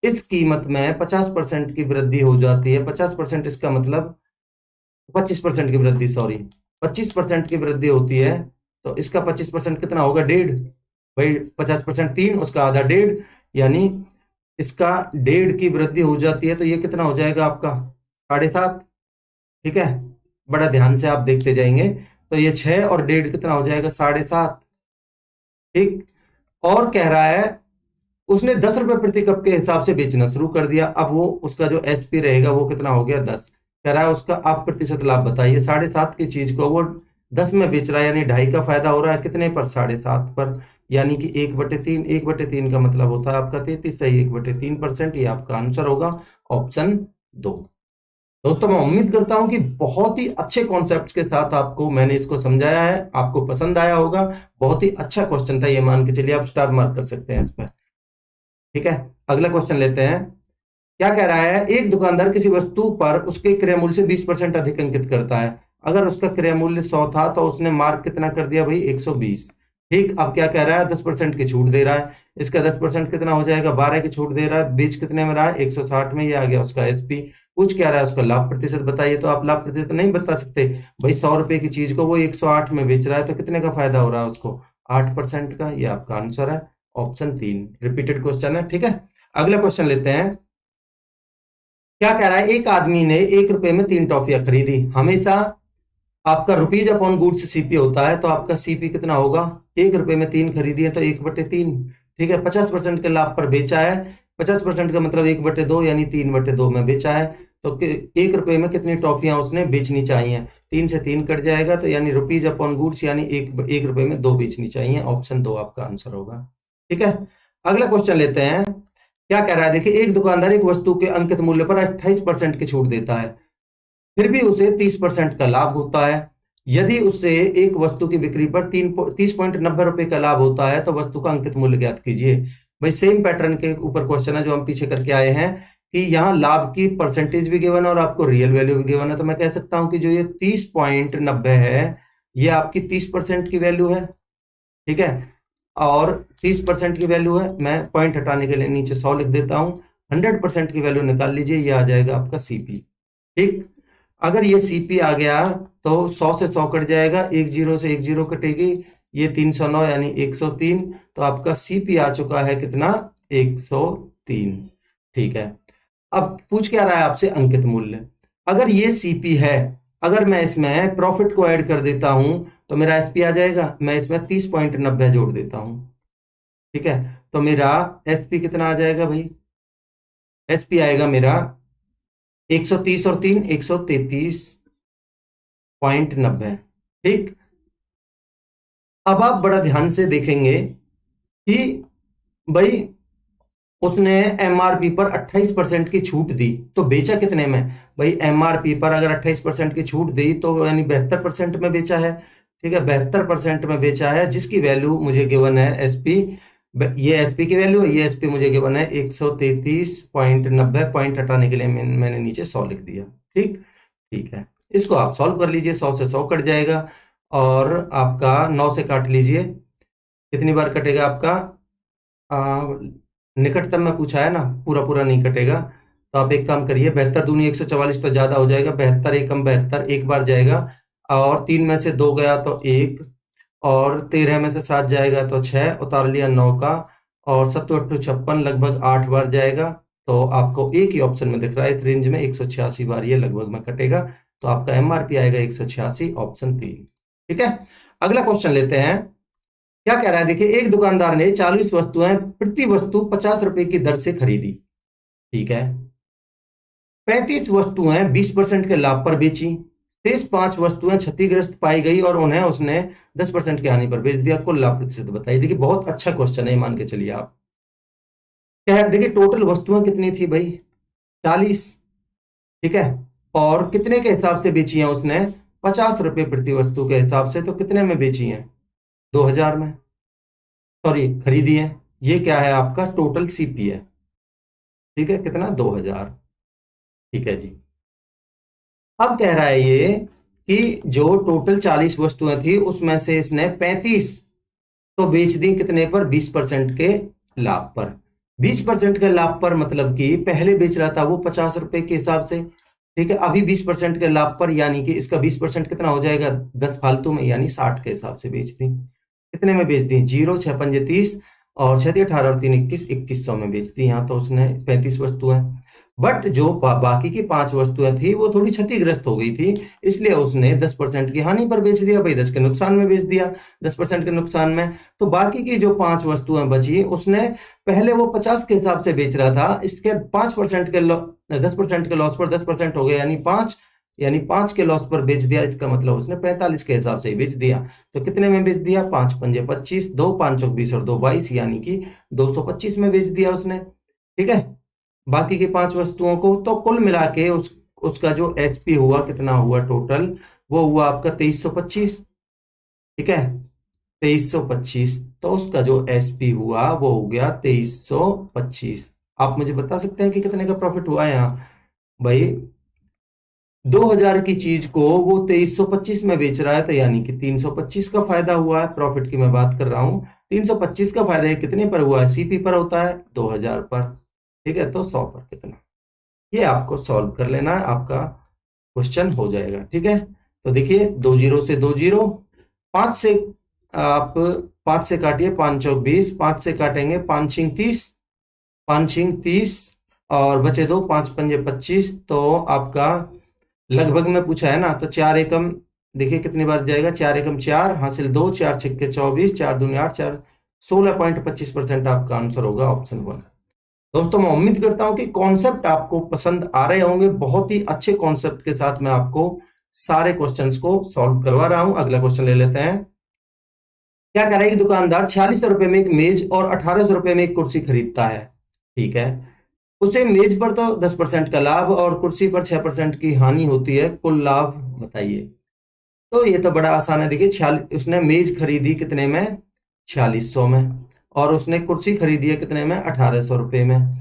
इस कीमत में 50% की वृद्धि हो जाती है। 50% इसका मतलब 25% की वृद्धि, सॉरी 25% की वृद्धि होती है, तो इसका 25% कितना होगा, 1.5। भाई 50% 3, उसका आधा 1.5, यानी इसका 1.5 की वृद्धि हो जाती है, तो ये कितना हो जाएगा आपका 7.5। ठीक है, बड़ा ध्यान से आप देखते जाएंगे, तो ये 6 और 1.5 कितना हो जाएगा, 7.5। ठीक, और कह रहा है उसने 10 रुपए प्रति कप के हिसाब से बेचना शुरू कर दिया। अब वो उसका जो एसपी रहेगा वो कितना हो गया 10। कह रहा है उसका आप प्रतिशत लाभ बताइए। 7.5 की चीज को वो 10 में बेच रहा है, यानी 2.5 का फायदा हो रहा है कितने पर, 7.5 पर, यानी कि 1/3। 1/3 का मतलब होता है आपका 33, सही 1/3%। ये आपका आंसर होगा ऑप्शन 2। दोस्तों मैं उम्मीद करता हूं कि बहुत ही अच्छे कॉन्सेप्ट्स के साथ आपको मैंने इसको समझाया है, आपको पसंद आया होगा। बहुत ही अच्छा क्वेश्चन था ये, मान के चलिए आप स्टार मार्क कर सकते हैं इस पर। ठीक है, अगला क्वेश्चन लेते हैं। क्या कह रहा है, एक दुकानदार किसी वस्तु पर उसके क्रय मूल्य से 20% अधिक अंकित करता है। अगर उसका क्रय मूल्य 100 था तो उसने मार्क कितना कर दिया भाई, 120। ठीक, अब क्या कह रहा है, 10% की छूट दे रहा है। इसका 10% कितना हो जाएगा, 12 की छूट दे रहा है। बीच कितने में रहा है, 160 में। ये आ गया उसका एसपी। पूछ क्या रहा है, उसका लाभ प्रतिशत बताइए। तो आप लाभ प्रतिशत नहीं बता सकते भाई, 100 रुपए की चीज को वो 108 में बेच रहा है, तो कितने का फायदा हो रहा है उसको, 8% का। ये आपका आंसर है ऑप्शन 3। रिपीटेड क्वेश्चन है। ठीक है, अगला क्वेश्चन लेते हैं। क्या कह रहा है, एक आदमी ने 1 रुपए में 3 टॉफियां खरीदी। हमेशा आपका रुपीज अपॉन गुड्स सीपी होता है, तो आपका सीपी कितना होगा, 1 रुपए में 3 खरीदी है तो 1/3। ठीक है, 50% के लाभ पर बेचा है। 50% का मतलब 1/2, यानी 3/2 में बेचा है। तो 1 रुपए में कितनी टॉफियां उसने बेचनी चाहिए, 3 से 3 कट जाएगा, तो यानी रुपीज अपॉन गुड्स, यानी 1 रुपए में 2 बेचनी चाहिए। ऑप्शन 2 आपका आंसर होगा। ठीक है, अगला क्वेश्चन लेते हैं। क्या कह रहा है, देखिए एक दुकानदार एक वस्तु के अंकित मूल्य पर 28% की छूट देता है, फिर भी उसे 30% का लाभ होता है। यदि उससे एक वस्तु की बिक्री पर 30.90 रुपए का लाभ होता है तो वस्तु का अंकित मूल्य ज्ञात कीजिए। भाई सेम पैटर्न के ऊपर क्वेश्चन है जो हम पीछे करके आए हैं, कि यहाँ लाभ की परसेंटेज भी गिवन है और आपको रियल वैल्यू भी गिवन है। तो मैं कह सकता हूं कि जो ये 30.90 है, ये आपकी 30% की वैल्यू है। ठीक है, और 30% की वैल्यू है। मैं पॉइंट हटाने के लिए नीचे 100 लिख देता हूं। 100% की वैल्यू निकाल लीजिए, ये आ जाएगा आपका सीपी। ठीक, अगर ये सीपी आ गया तो 100 से 100 कट जाएगा, 10 से 10 कटेगी, ये 309 यानी 103। तो आपका सीपी आ चुका है कितना, 103। ठीक है, अब पूछ क्या रहा है आपसे, अंकित मूल्य। अगर ये सीपी है, अगर मैं इसमें प्रॉफिट को ऐड कर देता हूं तो मेरा एसपी आ जाएगा। मैं इसमें 30.90 जोड़ देता हूं। ठीक है, तो मेरा एसपी कितना आ जाएगा भाई, एसपी आएगा मेरा 130 और 3 133.90। ठीक, अब आप बड़ा ध्यान से देखेंगे कि भाई उसने एमआरपी पर 28% की छूट दी, तो बेचा कितने में भाई, एमआरपी पर अगर 28% की छूट दी तो यानी 72% में बेचा है। ठीक है, 72% में बेचा है, जिसकी वैल्यू मुझे गिवन है एसपी। ये एसपी की वैल्यू है, ये एसपी मुझे गिवन है 133.90। पॉइंट हटाने के लिए मैंने नीचे 100 लिख दिया। ठीक, ठीक है, इसको आप सॉल्व कर लीजिए। 100 से 100 कट जाएगा और आपका 9 से काट लीजिए, कितनी बार कटेगा आपका, निकटतम में पूछा है ना, पूरा पूरा नहीं कटेगा। तो आप एक काम करिए, 72 दूनी 144 तो ज्यादा हो जाएगा, 72 एकम 72 एक बार जाएगा, और 3 में से 2 गया तो 1, और 13 में से 7 जाएगा तो 6, उतार लिया 9 का, और 7 8 56 लगभग 8 बार जाएगा। तो आपको एक ही ऑप्शन में दिख रहा है इस रेंज में, 186 बार ये लगभग में कटेगा। तो आपका एमआरपी आएगा 186, ऑप्शन 3। ठीक है, अगला क्वेश्चन लेते हैं। क्या कह रहा है, देखिए एक दुकानदार ने 40 वस्तुएं प्रति वस्तु 50 रुपए की दर से खरीदी। ठीक है, 35 वस्तुएं 20% के लाभ पर बेची, शेष 5 वस्तुएं क्षतिग्रस्त पाई गई और उन्हें उसने 10% की हानि पर बेच दिया। कुल लाभ प्रतिशत बताइए। देखिए बहुत अच्छा क्वेश्चन है, मान के चलिए आप। क्या है, देखिए टोटल वस्तुएं कितनी थी भाई, 40। ठीक है, और कितने के हिसाब से बेची है उसने, 50 रुपए प्रति वस्तु के हिसाब से। तो कितने में बेची है, 2000 में, सॉरी खरीदी है। ये क्या है आपका टोटल सीपी है। ठीक है, कितना, 2000। ठीक है जी, अब कह रहा है ये कि जो टोटल 40 वस्तुएं थी उसमें से इसने 35 तो बेच दी कितने पर, 20% के लाभ पर। 20% के लाभ पर मतलब कि पहले बेच रहा था वो 50 रुपए के हिसाब से। ठीक है, अभी 20% के लाभ पर, यानी कि इसका 20% कितना हो जाएगा, 10 फालतू में, यानी 60 के हिसाब से बेच दी। कितने में बेच दी, 0 6 5 30, और 6 18 और 3 21, 2100 में बेच दी। यहाँ तो उसने 35 वस्तुएं। बट जो बाकी की 5 वस्तुएं थी वो थोड़ी क्षतिग्रस्त हो गई थी, इसलिए उसने 10% की हानि पर बेच दिया भाई, 10 के नुकसान में बेच दिया, 10% के नुकसान में। तो बाकी की जो 5 वस्तुएं बची उसने पहले वो 50 के हिसाब से बेच रहा था, इसके 5% के 10% के लॉस पर 10% हो गया यानी 5 के लॉस पर बेच दिया। इसका मतलब उसने 45 के हिसाब से ही बेच दिया। तो कितने में बेच दिया? 5 पंजे 25, 2 5 चौक 20 और 2 22, यानी कि 225 में बेच दिया उसने। ठीक है, बाकी की 5 वस्तुओं को। तो कुल मिला के उसका जो एसपी हुआ, कितना हुआ टोटल, वो हुआ आपका 2325। ठीक है, 2325। तो उसका जो एसपी हुआ वो हो गया 2325। आप मुझे बता सकते हैं कि कितने का प्रॉफिट हुआ यहाँ? भाई 2000 की चीज को वो 2325 में बेच रहा है, तो यानी कि 325 का फायदा हुआ है। प्रॉफिट की मैं बात कर रहा हूं। 325 का फायदा कितने पर हुआ है? सीपी पर होता है 2000 पर। ठीक है, तो 100 पर कितना? ये आपको सॉल्व कर लेना है, आपका क्वेश्चन हो जाएगा। ठीक है, तो देखिए 2 जीरो से 2 जीरो, 5 से आप 5 से काटिए, 5 चौक 20, 5 से काटेंगे 5 छिंग 30, 5 छिंग 30 और बचे 2, 5 पंजे 25। तो आपका लगभग में पूछा है ना, तो 4 एकम देखिए कितनी बार जाएगा, 4 एकम 4, हासिल 2, 4 छिक्के 24, 4 दूनी 8, 4 16.25% आपका आंसर होगा ऑप्शन 1। दोस्तों मैं उम्मीद करता हूं कि कॉन्सेप्ट आपको पसंद आ रहे होंगे। बहुत ही अच्छे कॉन्सेप्ट के साथ मैं आपको सारे क्वेश्चंस को सॉल्व करवा रहा हूं। अगला क्वेश्चन ले लेते हैं। क्या करेगा एक दुकानदार 4600 रुपए में एक मेज और 1800 रुपए में एक कुर्सी खरीदता है। ठीक है, उसे मेज पर तो 10% का लाभ और कुर्सी पर 6% की हानि होती है, कुल लाभ बताइए। तो ये तो बड़ा आसान है। देखिए 46, उसने मेज खरीदी कितने में? 4600 में, और उसने कुर्सी खरीदी है कितने में? 1800 रुपए में।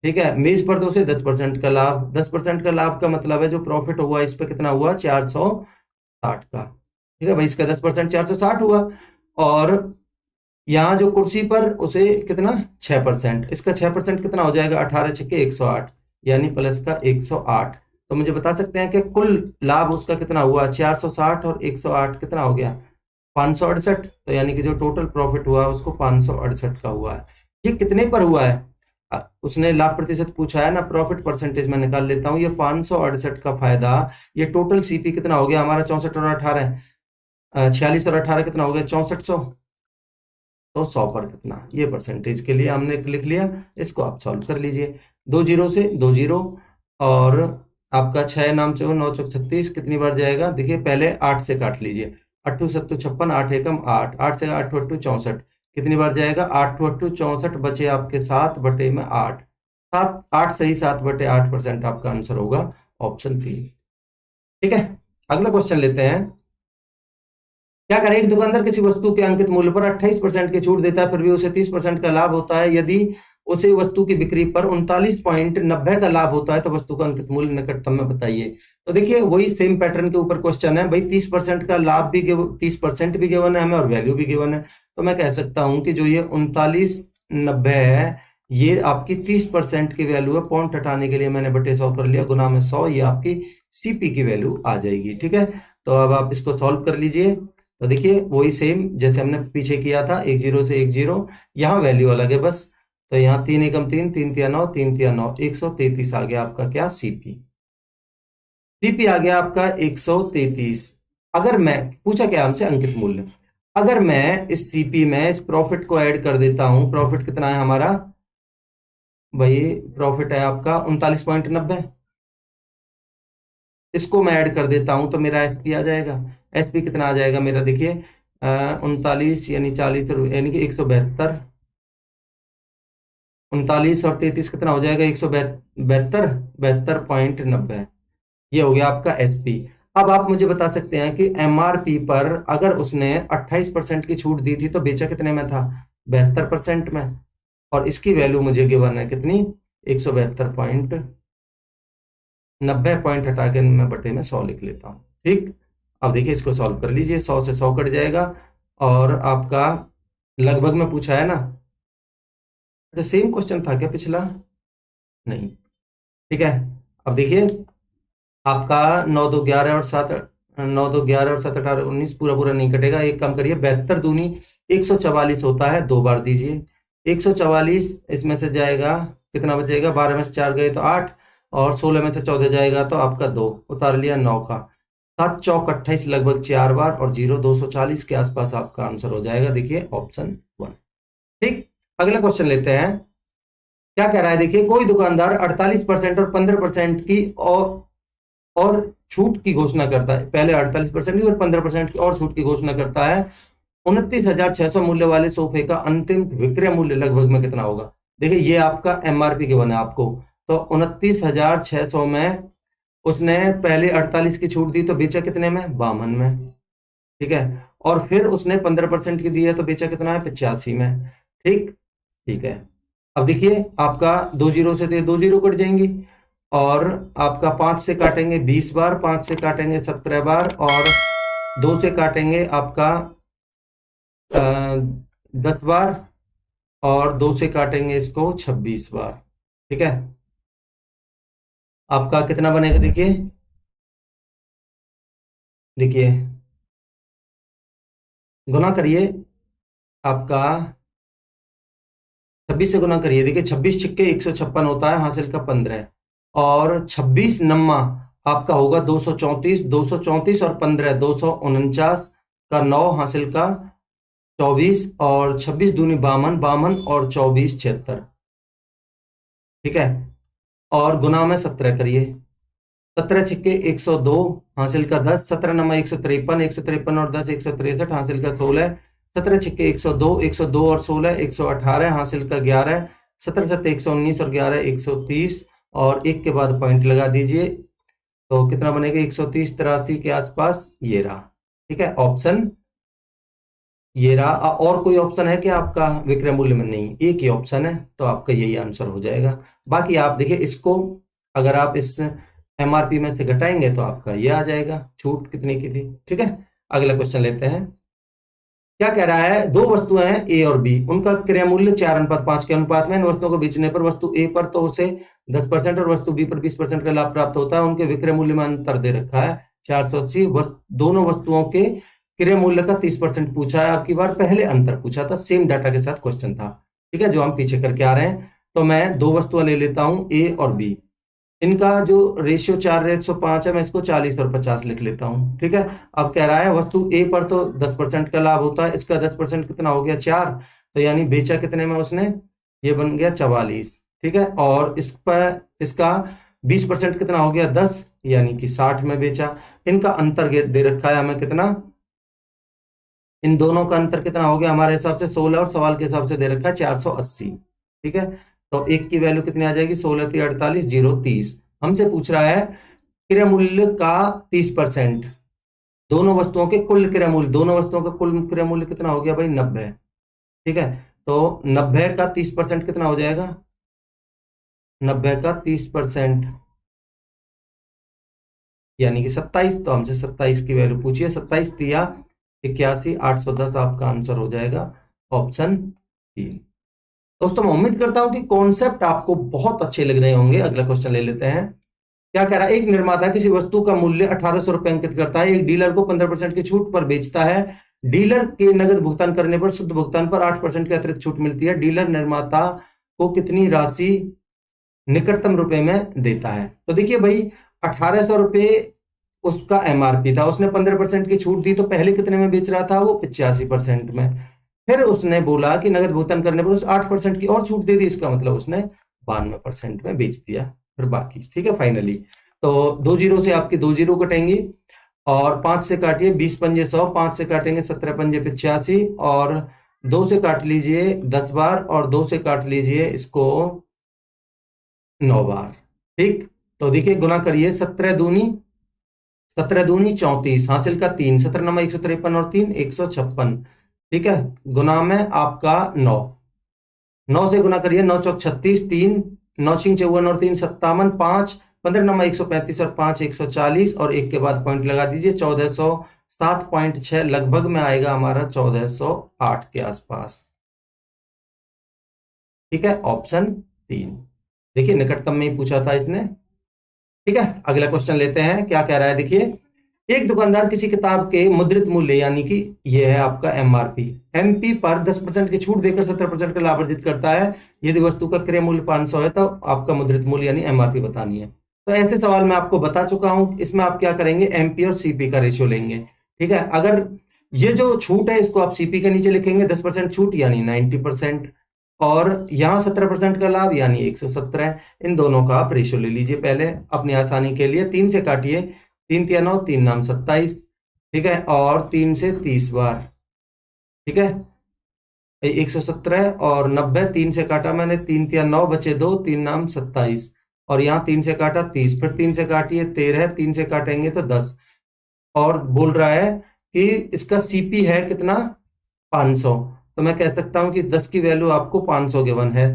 ठीक है, मेज पर तो उसे 10% का लाभ, 10% का लाभ का मतलब है जो प्रॉफिट हुआ इस पे कितना हुआ? 460 का। ठीक है भाई, इसका 10% 460 हुआ। और यहाँ जो कुर्सी पर उसे कितना? 6%, इसका 6% कितना हो जाएगा? 18 छक्के 108, यानी प्लस का 108। तो मुझे बता सकते हैं कि कुल लाभ उसका कितना हुआ? 460 और 108 कितना हो गया? 568। तो यानी कि जो टोटल प्रॉफिट हुआ उसको 568 का हुआ है। ये कितने पर हुआ है? उसने लाभ प्रतिशत पूछा है ना, प्रॉफिट परसेंटेज में निकाल लेता हूं। ये 568 का फायदा, ये टोटल सीपी कितना हो गया हमारा? 64 और 18, 46 और 18 कितना हो गया? 6400। तो 100 पर कितना? ये परसेंटेज के लिए हमने लिख लिया। इसको आप सॉल्व कर लीजिए। 2 जीरो से 2 जीरो, और आपका 6 नाम 4 9 चौक 36 कितनी बार जाएगा? देखिए पहले 8 से काट लीजिए, 8 सत्तू 56, 8 एकम 8, 8 से 8 अट्ठू 64 कितनी बार जाएगा? 8 अट्ठू 64, बचे आपके 7 बटे में 8, 7 8 सही 7 बटे 8% आपका आंसर होगा ऑप्शन 3। ठीक है, अगला क्वेश्चन लेते हैं। क्या करें एक दुकानदार किसी वस्तु के अंकित मूल्य पर 28% की छूट देता है, फिर भी उसे 30% का लाभ होता है। यदि उसे वस्तु की बिक्री पर 39.90 का लाभ होता है तो वस्तु का अंकित मूल्य निकटतम में बताइए। तो देखिए वही सेम पैटर्न के ऊपर क्वेश्चन है भाई। 30% का लाभ भी 30% भी गिवन है हमें, और वैल्यू भी गिवन है। तो मैं कह सकता हूं कि जो ये 39.90 है, ये आपकी 30% की वैल्यू है। पॉइंट हटाने के लिए मैंने बटे 100 कर लिया, गुना में 100, ये आपकी सीपी की वैल्यू आ जाएगी। ठीक है, तो अब आप इसको सॉल्व कर लीजिए। तो देखिए वही सेम जैसे हमने पीछे किया था, 1 जीरो से 1 जीरो, यहाँ वैल्यू अलग है बस। तो यहाँ 3 एकम 3, 3 तिया 9, 3 तिया 9, 133 आ गया आपका क्या? सीपी। सीपी आ गया आपका 133। अगर मैं पूछा क्या हमसे? अंकित मूल्य। अगर मैं इस सीपी में इस प्रॉफिट को ऐड कर देता हूं, प्रॉफिट कितना है हमारा भाई? प्रॉफिट है आपका 39.90, इसको मैं ऐड कर देता हूं तो मेरा एसपी आ जाएगा। एसपी कितना आ जाएगा मेरा? देखिए 39 यानी 40 यानी कि 172, 39 और 33 कितना हो जाएगा? 172, 72.90। ये हो गया आपका एसपी। अब आप मुझे बता सकते हैं कि एमआरपी पर अगर उसने 28% की छूट दी थी तो बेचा कितने में था? 72% में। और इसकी वैल्यू मुझे गिवन है कितनी? 172.90, पॉइंट हटा के मैं बटे में 100 लिख लेता हूँ। ठीक, अब देखिए इसको सॉल्व कर लीजिए। 100 से 100 कट जाएगा, और आपका लगभग में पूछा है ना। अच्छा सेम क्वेश्चन था क्या पिछला? नहीं। ठीक है, अब देखिए आपका 9 2 11 और 7 9 2 11 और 7 18 19 पूरा पूरा नहीं कटेगा। एक काम करिए, 72 दूनी 144 होता है, 2 बार दीजिए। 144 इसमें से जाएगा कितना बचेगा? 12 में से 4 गए तो 8, और 16 में से 14 जाएगा तो आपका 2 उतार लिया 9 का। 7 चौक 28 लगभग 4 बार और 0 240 के आसपास आपका आंसर हो जाएगा। देखिए ऑप्शन 1। ठीक, अगला क्वेश्चन लेते हैं। क्या कह रहा है देखिए, कोई दुकानदार 48% और 15% की और छूट की घोषणा करता है। पहले 48% की और 15% की और छूट की घोषणा करता है। 29,600 मूल्य वाले सोफे का अंतिम विक्रय मूल्य लगभग में कितना होगा? देखिए ये आपका एमआरपी के बना आपको, तो 29,600 में उसने पहले 48 की छूट दी तो बेचा कितने में? 52 में। ठीक है, और फिर उसने 15% की दी है तो बेचा कितना है? 85 में। ठीक, ठीक है। अब देखिए आपका 2 जीरो से 2 जीरो कट जाएंगी और आपका 5 से काटेंगे 20 बार, 5 से काटेंगे 17 बार और 2 से काटेंगे आपका 10 बार और 2 से काटेंगे इसको 26 बार। ठीक है, आपका कितना बनेगा? देखिए देखिए गुना करिए, आपका 26 से गुना करिए। देखिए 26 छिक्के 156 होता है, हासिल का 15 और 26 नम्मा आपका होगा 234, 234 और 15 249 का 9 हासिल का 24 और 26 दूनी 52, 52 और 24 76। ठीक है, और गुना में 17 करिए। 17 छिक्के 102 हासिल का 10, 17 नंबर 153, 153 और 10 163 हासिल का 16, 17 छिक्के 102, 102 और 16 118 हासिल का 11, 17 सत्ते 119 और 11 130 और 1 के बाद पॉइंट लगा दीजिए तो कितना बनेगा? 130 83 के आसपास ये रहा। ठीक है, ऑप्शन ये रहा। और कोई ऑप्शन है कि आपका विक्रय मूल्य में? नहीं, एक ही ऑप्शन है, तो आपका यही आंसर हो जाएगा। बाकी आप देखिए इसको अगर आप इस एमआरपी में से घटाएंगे तो आपका ये आ जाएगा छूट कितनी की थी। ठीक है, अगला क्वेश्चन लेते हैं। क्या कह रहा है, दो वस्तुएं हैं ए और बी, उनका क्रय मूल्य 4:5 के अनुपात में। इन वस्तुओं को बेचने पर वस्तु ए पर तो उसे 10% और वस्तु बी पर 20% का लाभ प्राप्त होता है। उनके विक्रय मूल्य में अंतर दे रखा है 480। दोनों वस्तुओं के क्रय मूल्य का 30% पूछा है। आपकी बार पहले अंतर पूछा था, सेम डाटा के साथ क्वेश्चन था। ठीक है, जो हम पीछे करके आ रहे हैं। तो मैं दो वस्तुएं ले लेता हूं ए और बी, इनका जो रेशियो 4:105 है, मैं इसको 40 और 50 लिख लेता हूं। ठीक है, अब कह रहा है वस्तु ए पर तो 10% का लाभ होता है, इसका 10% कितना हो गया? 4, तो यानी बेचा कितने में उसने? ये बन गया 44। ठीक है, और इस पर इसका 20% कितना हो गया? 10, यानी कि 60 में बेचा। इनका अंतर दे रखा है हमें कितना? इन दोनों का अंतर कितना हो गया हमारे हिसाब से? 16 और सवाल के हिसाब से दे रखा है 480। ठीक है, तो एक की वैल्यू कितनी आ जाएगी? 16 3 48 0 30। हमसे पूछ रहा है क्रय मूल्य का 30%, दोनों वस्तुओं के कुल क्रय मूल्य, दोनों वस्तुओं का कुल क्रय मूल्य कितना हो गया भाई? 90। ठीक है, तो 90 का 30% कितना हो जाएगा? 90 का 30% यानी कि 27। तो हमसे 27 की वैल्यू पूछिए। 27 दिया 81 810 आपका आंसर हो जाएगा ऑप्शन 3। दोस्तों मैं उम्मीद करता हूं कि कॉन्सेप्ट आपको बहुत अच्छे लग रहे होंगे। अगला क्वेश्चन ले लेते हैं। क्या कह रहा है, एक निर्माता किसी वस्तु का मूल्य 1800 रुपए अंकित करता है, एक डीलर को 15% की छूट पर बेचता है। डीलर के नगद भुगतान करने पर शुद्ध भुगतान पर 8% की अतिरिक्त छूट मिलती है। डीलर निर्माता को कितनी राशि निकटतम रुपए में देता है? तो देखिए भाई 1800 रुपए उसका एमआरपी था, उसने 15% की छूट दी तो पहले कितने में बेच रहा था? वो 85% में। फिर उसने बोला कि नगद भुगतान करने पर उस 8% की और छूट दे दी, इसका मतलब उसने 92% में बेच दिया फिर बाकी। ठीक है, फाइनली तो 2 जीरो से आपकी 2 जीरो कटेंगी और 5 से काटिए 20 पंजे 100, 5 से काटेंगे 17 पंजे 85 और 2 से काट लीजिए 10 बार और 2 से काट लीजिए इसको 9 बार। ठीक, तो देखिए गुना करिए 17 दूनी 34 हासिल का 3, 17 नंबर 153 और 3 156। ठीक है, गुना में आपका 9, 9 से गुना करिए 9 चौक 36, 3 9 छिंग 54 और 3 57, 5 15 नंबर 135 और 5 140 और 1 के बाद पॉइंट लगा दीजिए 1407.6 लगभग में आएगा हमारा 1408 के आसपास। ठीक है, ऑप्शन 3। देखिए निकटतम में ही पूछा था इसने। ठीक है, अगला क्वेश्चन लेते हैं। क्या कह रहा है देखिए, एक दुकानदार किसी किताब के मुद्रित मूल्य यानी कि यह है आपका एमआरपी एमपी पर 10% की छूट देकर 70% का लाभ अर्जित करता है। यदि वस्तु का क्रय मूल्य 500 है तो आपका मुद्रित मूल्य यानी एमआरपी बतानी है। तो ऐसे सवाल मैं आपको बता चुका हूं, इसमें आप क्या करेंगे, एमपी और सीपी का रेशियो लेंगे। ठीक है, अगर ये जो छूट है इसको आप सीपी के नीचे लिखेंगे, 10% छूट यानी 90%, और यहाँ 17% का लाभ यानी 117। इन दोनों का आप रेशियो ले लीजिए पहले अपनी आसानी के लिए। 3 से काटिए, 3 तिया 9, 3 नाम 27। ठीक है, और 3 से 30 बार। ठीक है, 117 और 90, 3 से काटा मैंने, 3 तिया 9 बचे 2, 3 नाम 27, और यहाँ 3 से काटा 30, फिर 3 से काटिए 13, 3 से काटेंगे तो 10, और बोल रहा है कि इसका सीपी है कितना, 500। तो मैं कह सकता हूं कि 10 की वैल्यू आपको 500 गिवन है।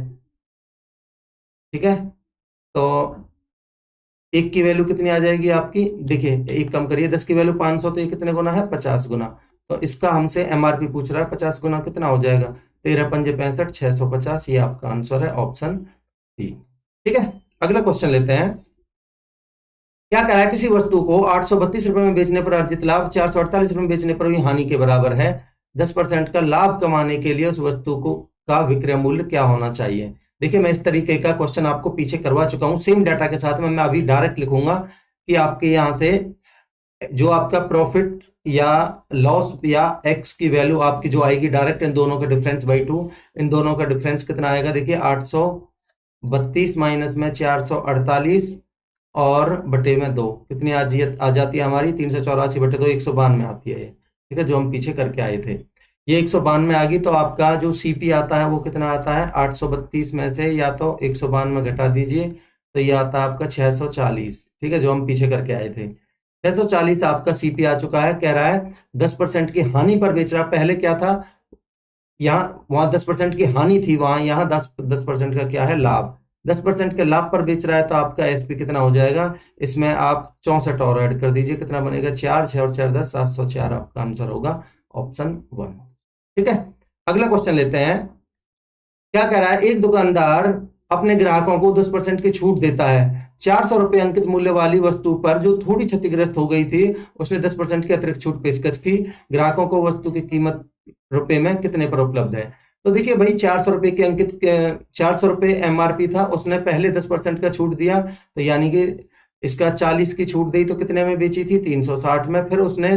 ठीक है, तो एक की वैल्यू कितनी आ जाएगी आपकी, देखिए एक कम करिए, 10 की वैल्यू 500, तो ये कितने गुना है, 50 गुना। तो इसका हमसे एमआरपी पूछ रहा है, 50 गुना कितना हो जाएगा, 13 पंजे 65, 650। ये आपका आंसर है ऑप्शन डी। ठीक है, अगला क्वेश्चन लेते हैं। क्या कहा है, किसी वस्तु को 832 रुपए में बेचने पर अर्जित लाभ 448 रुपए में बेचने पर भी हानि के बराबर है। 10% का लाभ कमाने के लिए उस वस्तु को का विक्रय मूल्य क्या होना चाहिए। देखिए, मैं इस तरीके का क्वेश्चन आपको पीछे करवा चुका हूं सेम डाटा के साथ में। मैं अभी डायरेक्ट लिखूंगा कि आपके यहां से जो आपका प्रॉफिट या लॉस या एक्स की वैल्यू आपकी जो आएगी डायरेक्ट, इन दोनों का डिफरेंस बाई 2, इन दोनों का डिफरेंस कितना आएगा, देखिए 832 माइनस में 448 और बटे में 2 कितनी आ जाती है हमारी, 384 बटे 2, 192 आती है ये। ठीक है, जो हम पीछे करके आए थे, ये 192 आ गई। तो आपका जो सीपी आता है वो कितना आता है, 832 में से या तो 192 घटा दीजिए, तो ये आता है आपका 640। ठीक है, जो हम पीछे करके आए थे, 640 आपका सीपी आ चुका है। कह रहा है 10% की हानि पर बेच रहा। पहले क्या था, यहाँ वहां 10% की हानि थी, वहां यहाँ 10% का क्या है, लाभ। 10% के लाभ पर बेच रहा है, तो आपका एसपी कितना हो जाएगा, इसमें आप 64 और ऐड कर दीजिए, कितना बनेगा, 4, 6 और 4 10, 704 आपका आंसर होगा ऑप्शन 1। ठीक है, अगला क्वेश्चन लेते हैं। क्या कह रहा है, एक दुकानदार अपने ग्राहकों को 10% की छूट देता है। 400 रुपए अंकित मूल्य वाली वस्तु पर जो थोड़ी क्षतिग्रस्त हो गई थी, उसने 10% की अतिरिक्त छूट पेशकश की। ग्राहकों को वस्तु की कीमत रुपए में कितने पर उपलब्ध है। तो देखिए भाई, 400 रुपए की अंकित 400 रुपए एमआरपी था, उसने पहले 10% का छूट दिया, तो यानी कि इसका 40 की छूट दी, तो कितने में बेची थी, 360 में। फिर उसने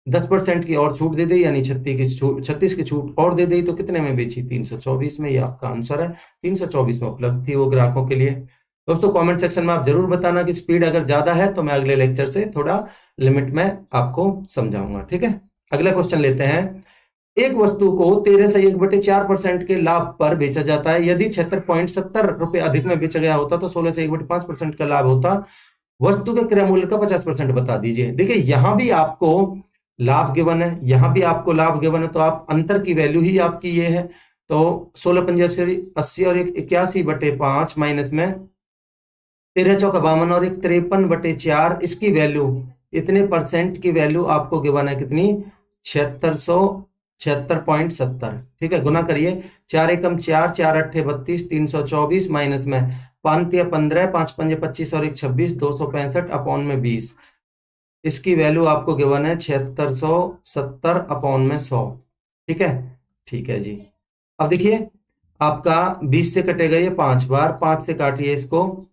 10% की और छूट दे दी, यानी 36 की छूट और दे दी, तो कितने में बेची, 324 में। ये आपका आंसर है, 324 में उपलब्ध थी वो ग्राहकों के लिए। दोस्तों, कमेंट सेक्शन में आप जरूर बताना कि स्पीड अगर ज्यादा है तो मैं अगले लेक्चर से थोड़ा लिमिट में आपको समझाऊंगा। ठीक है, अगला क्वेश्चन लेते हैं। एक वस्तु को 13 से 1/4% के लाभ पर बेचा जाता है। यदि 76.70 रुपए अधिक में बेचा गया होता तो 16 से 1/5% का लाभ होता। वस्तु के क्रय मूल्य का 50% बता दीजिए। देखिए, यहां भी आपको लाभ गिवन है, यहां भी आपको लाभ गिवन है, तो आप अंतर की वैल्यू ही आपकी ये है। तो 16 पंजे 80 और 81/5 माइनस में 13 चौका 52 और 53/4, इसकी वैल्यू इतने परसेंट की वैल्यू आपको गिवन है कितनी, 7670। ठीक है, गुना करिए, 4 एकम 4, 4 अट्ठे 32, 324 माइनस में 5 तिया 15, 5 पंजे 25 और 1 26, 265 अपॉन में 20, इसकी वैल्यू आपको गिवन है 7670 अपॉन में 100। ठीक है, ठीक है जी। अब देखिए, आपका 20 से कटेगा ये 5 बार, 5 से काटिए इसको,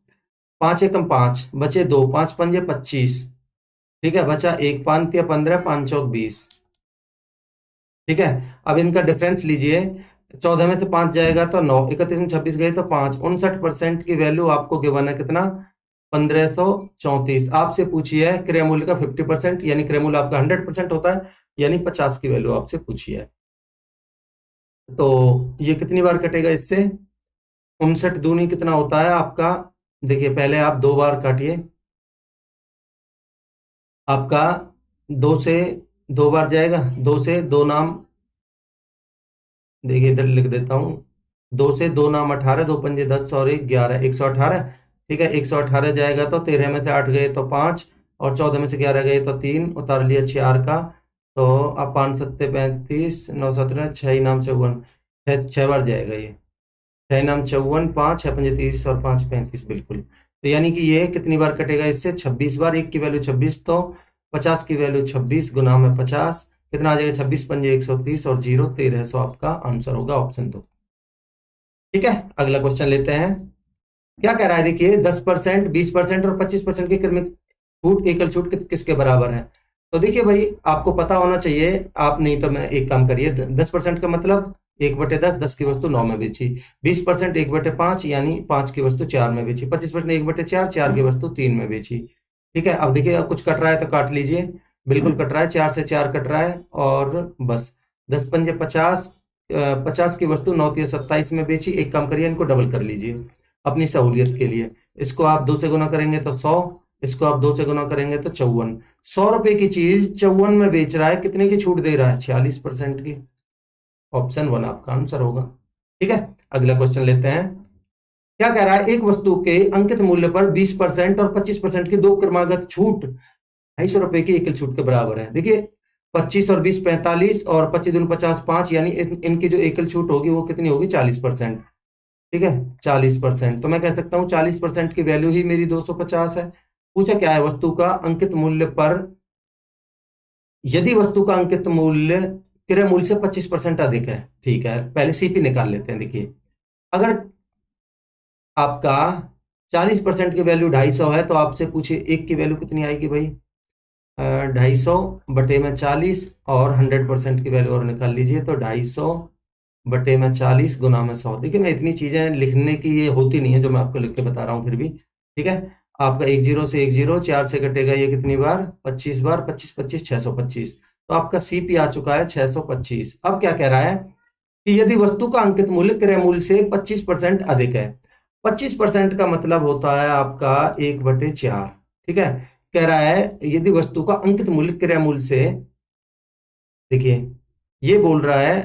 5 एकम 5 बचे 2, 5 पंजे 25। ठीक है, बचा 1, 5 तिया 15, 5 चौक 20। ठीक है, अब इनका डिफरेंस लीजिए, 14 में से 5 जाएगा तो 9, 31 में 26 गए तो 5, 59% की वैल्यू आपको गिवन है कितना, 1534। आपसे पूछी है क्रय मूल्य का 50%, यानी क्रय मूल्य आपका 100% होता है, यानी 50 की वैल्यू आपसे पूछी है। तो ये कितनी बार कटेगा इससे, 59 दूनी कितना होता है आपका, देखिए पहले आप 2 बार काटिए, आपका 2 से 2 बार जाएगा, 2 से 2 नाम, देखिए इधर लिख देता हूं, 2 से 2 नाम 18, 2 पंजे 10 और 1 11, 118। ठीक है, 118 जाएगा तो 13 में से 8 गए तो 5, और 14 में से 11 गए तो 3, उतार लिया 4 का, तो अब 5 सत्ते 35, 9 17, 6 नाम 54, 6 बार जाएगा ये, 6 नाम 54, 5 6 पंजे 30 और 5 35, बिल्कुल। तो यानी कि ये कितनी बार कटेगा इससे, 26 बार। 1 की वैल्यू 26, तो 50 की वैल्यू 26 गुना में 50, कितना आ जाएगा, 26 पंजे 130 और 0 1300 आपका आंसर होगा ऑप्शन 2। ठीक है, अगला क्वेश्चन लेते हैं। क्या कह रहा है देखिए, 10%, 20% और 25% की क्रमिक छूट, एकल छूट किसके बराबर है। तो देखिए भाई, आपको पता होना चाहिए, आप नहीं तो मैं एक काम करिए, 10% का मतलब 1/10, 10 की वस्तु 9 में बेची। 20% 1/5 यानी 5 की वस्तु 4 में बेची। 25% 1/4, 4 की वस्तु 3 में बेची। ठीक है, अब देखिए कुछ कट रहा है तो काट लीजिए, बिल्कुल कट रहा है, 4 से 4 कट रहा है और बस। 10 पंजे 50, 50 की वस्तु 9 की 27 में बेची। एक काम करिए, इनको डबल कर लीजिए अपनी सहूलियत के लिए। इसको आप 2 से गुना करेंगे तो 100, इसको आप 2 से गुना करेंगे तो 54। 100 रुपए की चीज 54 में बेच रहा है, कितने की छूट दे रहा है, 46% की। ऑप्शन 1 आपका आंसर होगा। ठीक है, अगला क्वेश्चन लेते हैं। क्या कह रहा है, एक वस्तु के अंकित मूल्य पर 20% और 25% की दो क्रमागत छूट 250 रुपए की एकल छूट के बराबर है। देखिए 25 और 20 45 और 25 दूनी 50 5, यानी इनकी जो एकल छूट होगी वो कितनी होगी, 40%। ठीक है, 40%। तो मैं कह सकता हूँ 40% की वैल्यू ही मेरी 250 है। पूछा क्या है, वस्तु का अंकित मूल्य पर, यदि वस्तु का अंकित मूल्य क्रय मूल्य से 25% अधिक है। ठीक है, पहले सीपी निकाल लेते हैं। देखिए अगर आपका 40% की वैल्यू 250 है तो आपसे पूछे एक की वैल्यू कितनी आएगी भाई, 250/40, और 100% की वैल्यू और निकाल लीजिए तो 250/40 गुना में 100। देखिए मैं इतनी चीजें लिखने की ये होती नहीं है जो मैं आपको लिख के बता रहा हूँ, फिर भी ठीक है। आपका 1 0 से 1 0, 4 से कटेगा ये कितनी बार, 25 बार, 25 25 625। तो आपका सीपी आ चुका है 625। अब क्या कह रहा है कि यदि वस्तु का अंकित मूल्य क्रय मूल्य से 25% अधिक है। 25% का मतलब होता है आपका 1/4। ठीक है, कह रहा है यदि वस्तु का अंकित मूल्य क्रय मूल्य से, देखिए ये बोल रहा है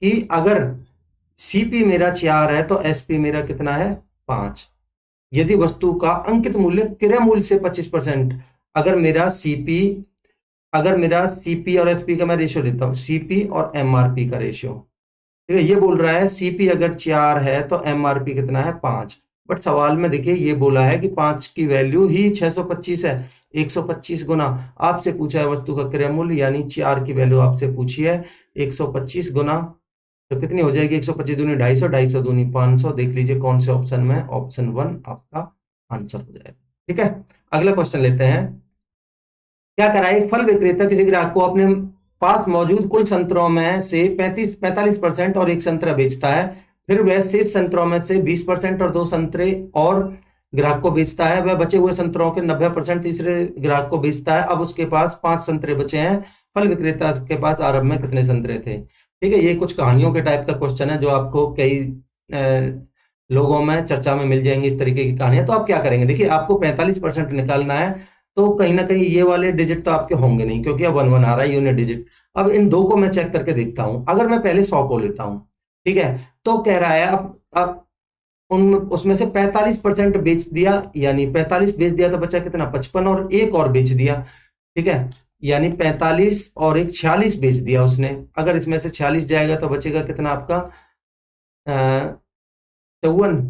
कि अगर सीपी मेरा 4 है तो एसपी मेरा कितना है, 5। यदि वस्तु का अंकित मूल्य क्रय मूल्य से 25%, अगर मेरा सीपी, और एसपी का मैं रेशियो लेता हूं, सीपी और एमआरपी का रेशियो। ठीक है, ये बोल रहा है सीपी अगर 4 है तो एमआरपी कितना है, 5। बट सवाल में देखिए ये बोला है कि 5 की वैल्यू ही 625 है। 125 गुना, आपसे पूछा है वस्तु का क्रय मूल्य, यानी 4 की वैल्यू आपसे पूछी है। 125 गुना तो कितनी हो जाएगी, 125 दूनी 250, 250 दूनी 500। देख लीजिए कौन से ऑप्शन में, ऑप्शन 1 आपका आंसर हो जाएगा। ठीक है, अगला क्वेश्चन लेते हैं। क्या करा, एक फल विक्रेता किसी ग्राहक को अपने पास मौजूद कुल संतरों में से 45% और एक संतरा बेचता है। फिर वह शेष संतरों में से 20% और 2 संतरे और ग्राहक को बेचता है। वह बचे हुए संतरों के 90% तीसरे ग्राहक को बेचता है। अब उसके पास 5 संतरे बचे हैं। फल विक्रेता के पास आरंभ में कितने संतरे थे। ठीक है, ये कुछ कहानियों के टाइप का क्वेश्चन है जो आपको कई लोगों में चर्चा में मिल जाएंगी इस तरीके की कहानियां। तो आप क्या करेंगे, देखिए आपको 45% निकालना है, तो कहीं ना कहीं ये वाले डिजिट तो आपके होंगे नहीं क्योंकि अब 1 1 आ रहा है यूनिट डिजिट। अब इन दो को मैं चेक करके देखता हूं। अगर मैं पहले 100 को लेता हूं, ठीक है, तो कह रहा है अब उन उसमें से 45% बेच दिया, यानी 45 बेच दिया तो बचा कितना, 55, और एक और बेच दिया। ठीक है, यानी 45 और एक 46 बेच दिया उसने। अगर इसमें से 46 जाएगा तो बचेगा कितना आपका, 54।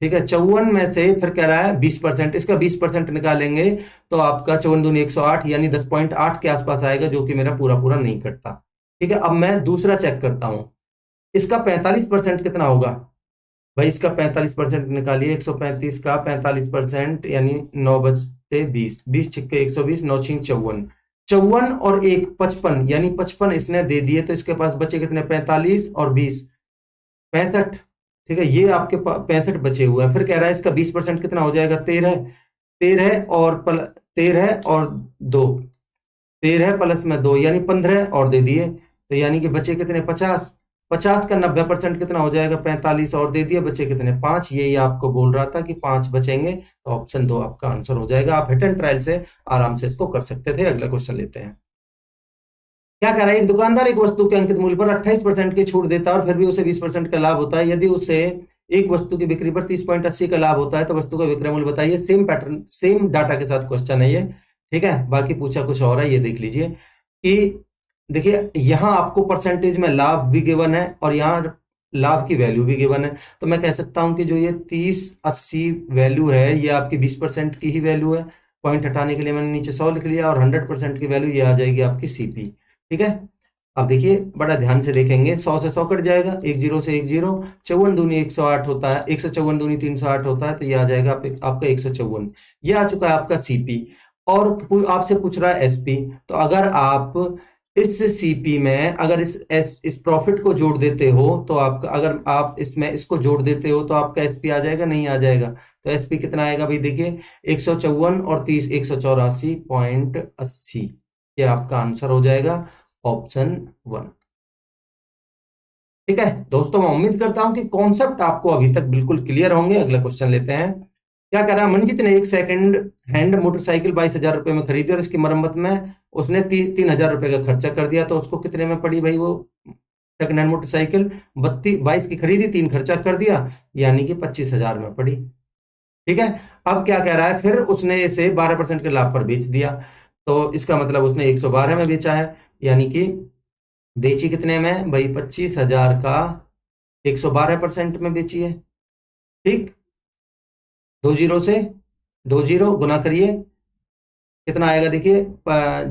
ठीक है, 54 में से फिर कह रहा है 20%, इसका 20% निकालेंगे तो आपका 54 दूनी 108, यानी 10.8 के आसपास आएगा, जो कि मेरा पूरा पूरा नहीं कटता। ठीक है, अब मैं दूसरा चेक करता हूं, इसका 45% कितना होगा भाई। इसका 45% निकालिए, 135 का 45% यानी 9 बचते 20, 20 छिक्के 120, 9 छिंग 54। 54 और एक 55, यानी 55 इसने दे दिए, तो इसके पास बचे कितने, 45 और 20, 65। ठीक है, ये आपके पास 65 बचे हुए हैं। फिर कह रहा है इसका 20% कितना हो जाएगा, 13। 13 और 13 और 2, 13 प्लस में 2 यानी 15 और दे दिए, तो यानी कि बचे कितने, 50। 50 का 90% कितना हो जाएगा, 45 और दे दिए, बचे कितने, 5। ये आपको बोल रहा था कि 5 बचेंगे, तो ऑप्शन 2 आपका आंसर हो जाएगा। आप हिट एंड ट्रायल से आराम से इसको कर सकते थे। अगला क्वेश्चन लेते हैं। क्या कह रहा है, एक दुकानदार एक वस्तु के अंकित मूल्य पर 28% की छूट देता है और फिर भी उसे 20% का लाभ होता है। यदि उसे एक वस्तु की बिक्री पर 30.80 का लाभ होता है तो वस्तु का विक्रय मूल्य बताइए। सेम पैटर्न, सेम डाटा के साथ क्वेश्चन है ये। ठीक है, बाकी पूछा कुछ और है, ये देख लीजिए कि देखिए यहां आपको परसेंटेज में लाभ भी गिवन है और यहाँ लाभ की वैल्यू भी गिवन है। तो मैं कह सकता हूं कि जो ये 30-80 वैल्यू है ये आपकी 20% की ही वैल्यू है। पॉइंट हटाने के लिए मैंने नीचे 100 लिख लिया, और 100% की वैल्यू ये आ जाएगी आपकी सीपी। ठीक है, अब देखिए बड़ा ध्यान से देखेंगे, 100 से 100 कट जाएगा, एक जीरो से एक जीरो, 54 दूनी 108 होता है, 154 दूनी 308 होता है, तो ये आ जाएगा आपका 154। ये आ चुका है आपका सीपी। और आपसे पूछ रहा है एसपी, तो अगर आप इस सीपी में अगर इस प्रॉफिट को जोड़ देते हो तो आपका, अगर आप इसमें इसको जोड़ देते हो तो आपका एसपी आ जाएगा, नहीं आ जाएगा? तो एसपी कितना आएगा भाई? देखिए 154 और 30, 184.80, ये आपका आंसर हो जाएगा ऑप्शन 1। ठीक है दोस्तों, मैं उम्मीद करता हूं कि कॉन्सेप्ट आपको अभी तक बिल्कुल क्लियर होंगे। अगला क्वेश्चन लेते हैं। क्या कह रहा है? मंजित ने एक सेकंड हैंड मोटरसाइकिल 22,000 रुपए में खरीदी और इसकी मरम्मत में उसने 3,000 रुपए का खर्चा कर दिया, तो उसको कितने में पड़ी भाई वो सेकंड हैंड मोटरसाइकिल? 22 की खरीदी, 3 खर्चा कर दिया, यानी कि 25,000 में पड़ी। ठीक है, अब क्या कह रहा है? फिर उसने इसे 12% के लाभ पर बेच दिया, तो इसका मतलब उसने 112 में बेचा है, यानी कि बेची कितने में भाई? 25,000 का 112% में बेची है। ठीक, 2 जीरो से 2 जीरो गुना करिए, कितना आएगा? देखिए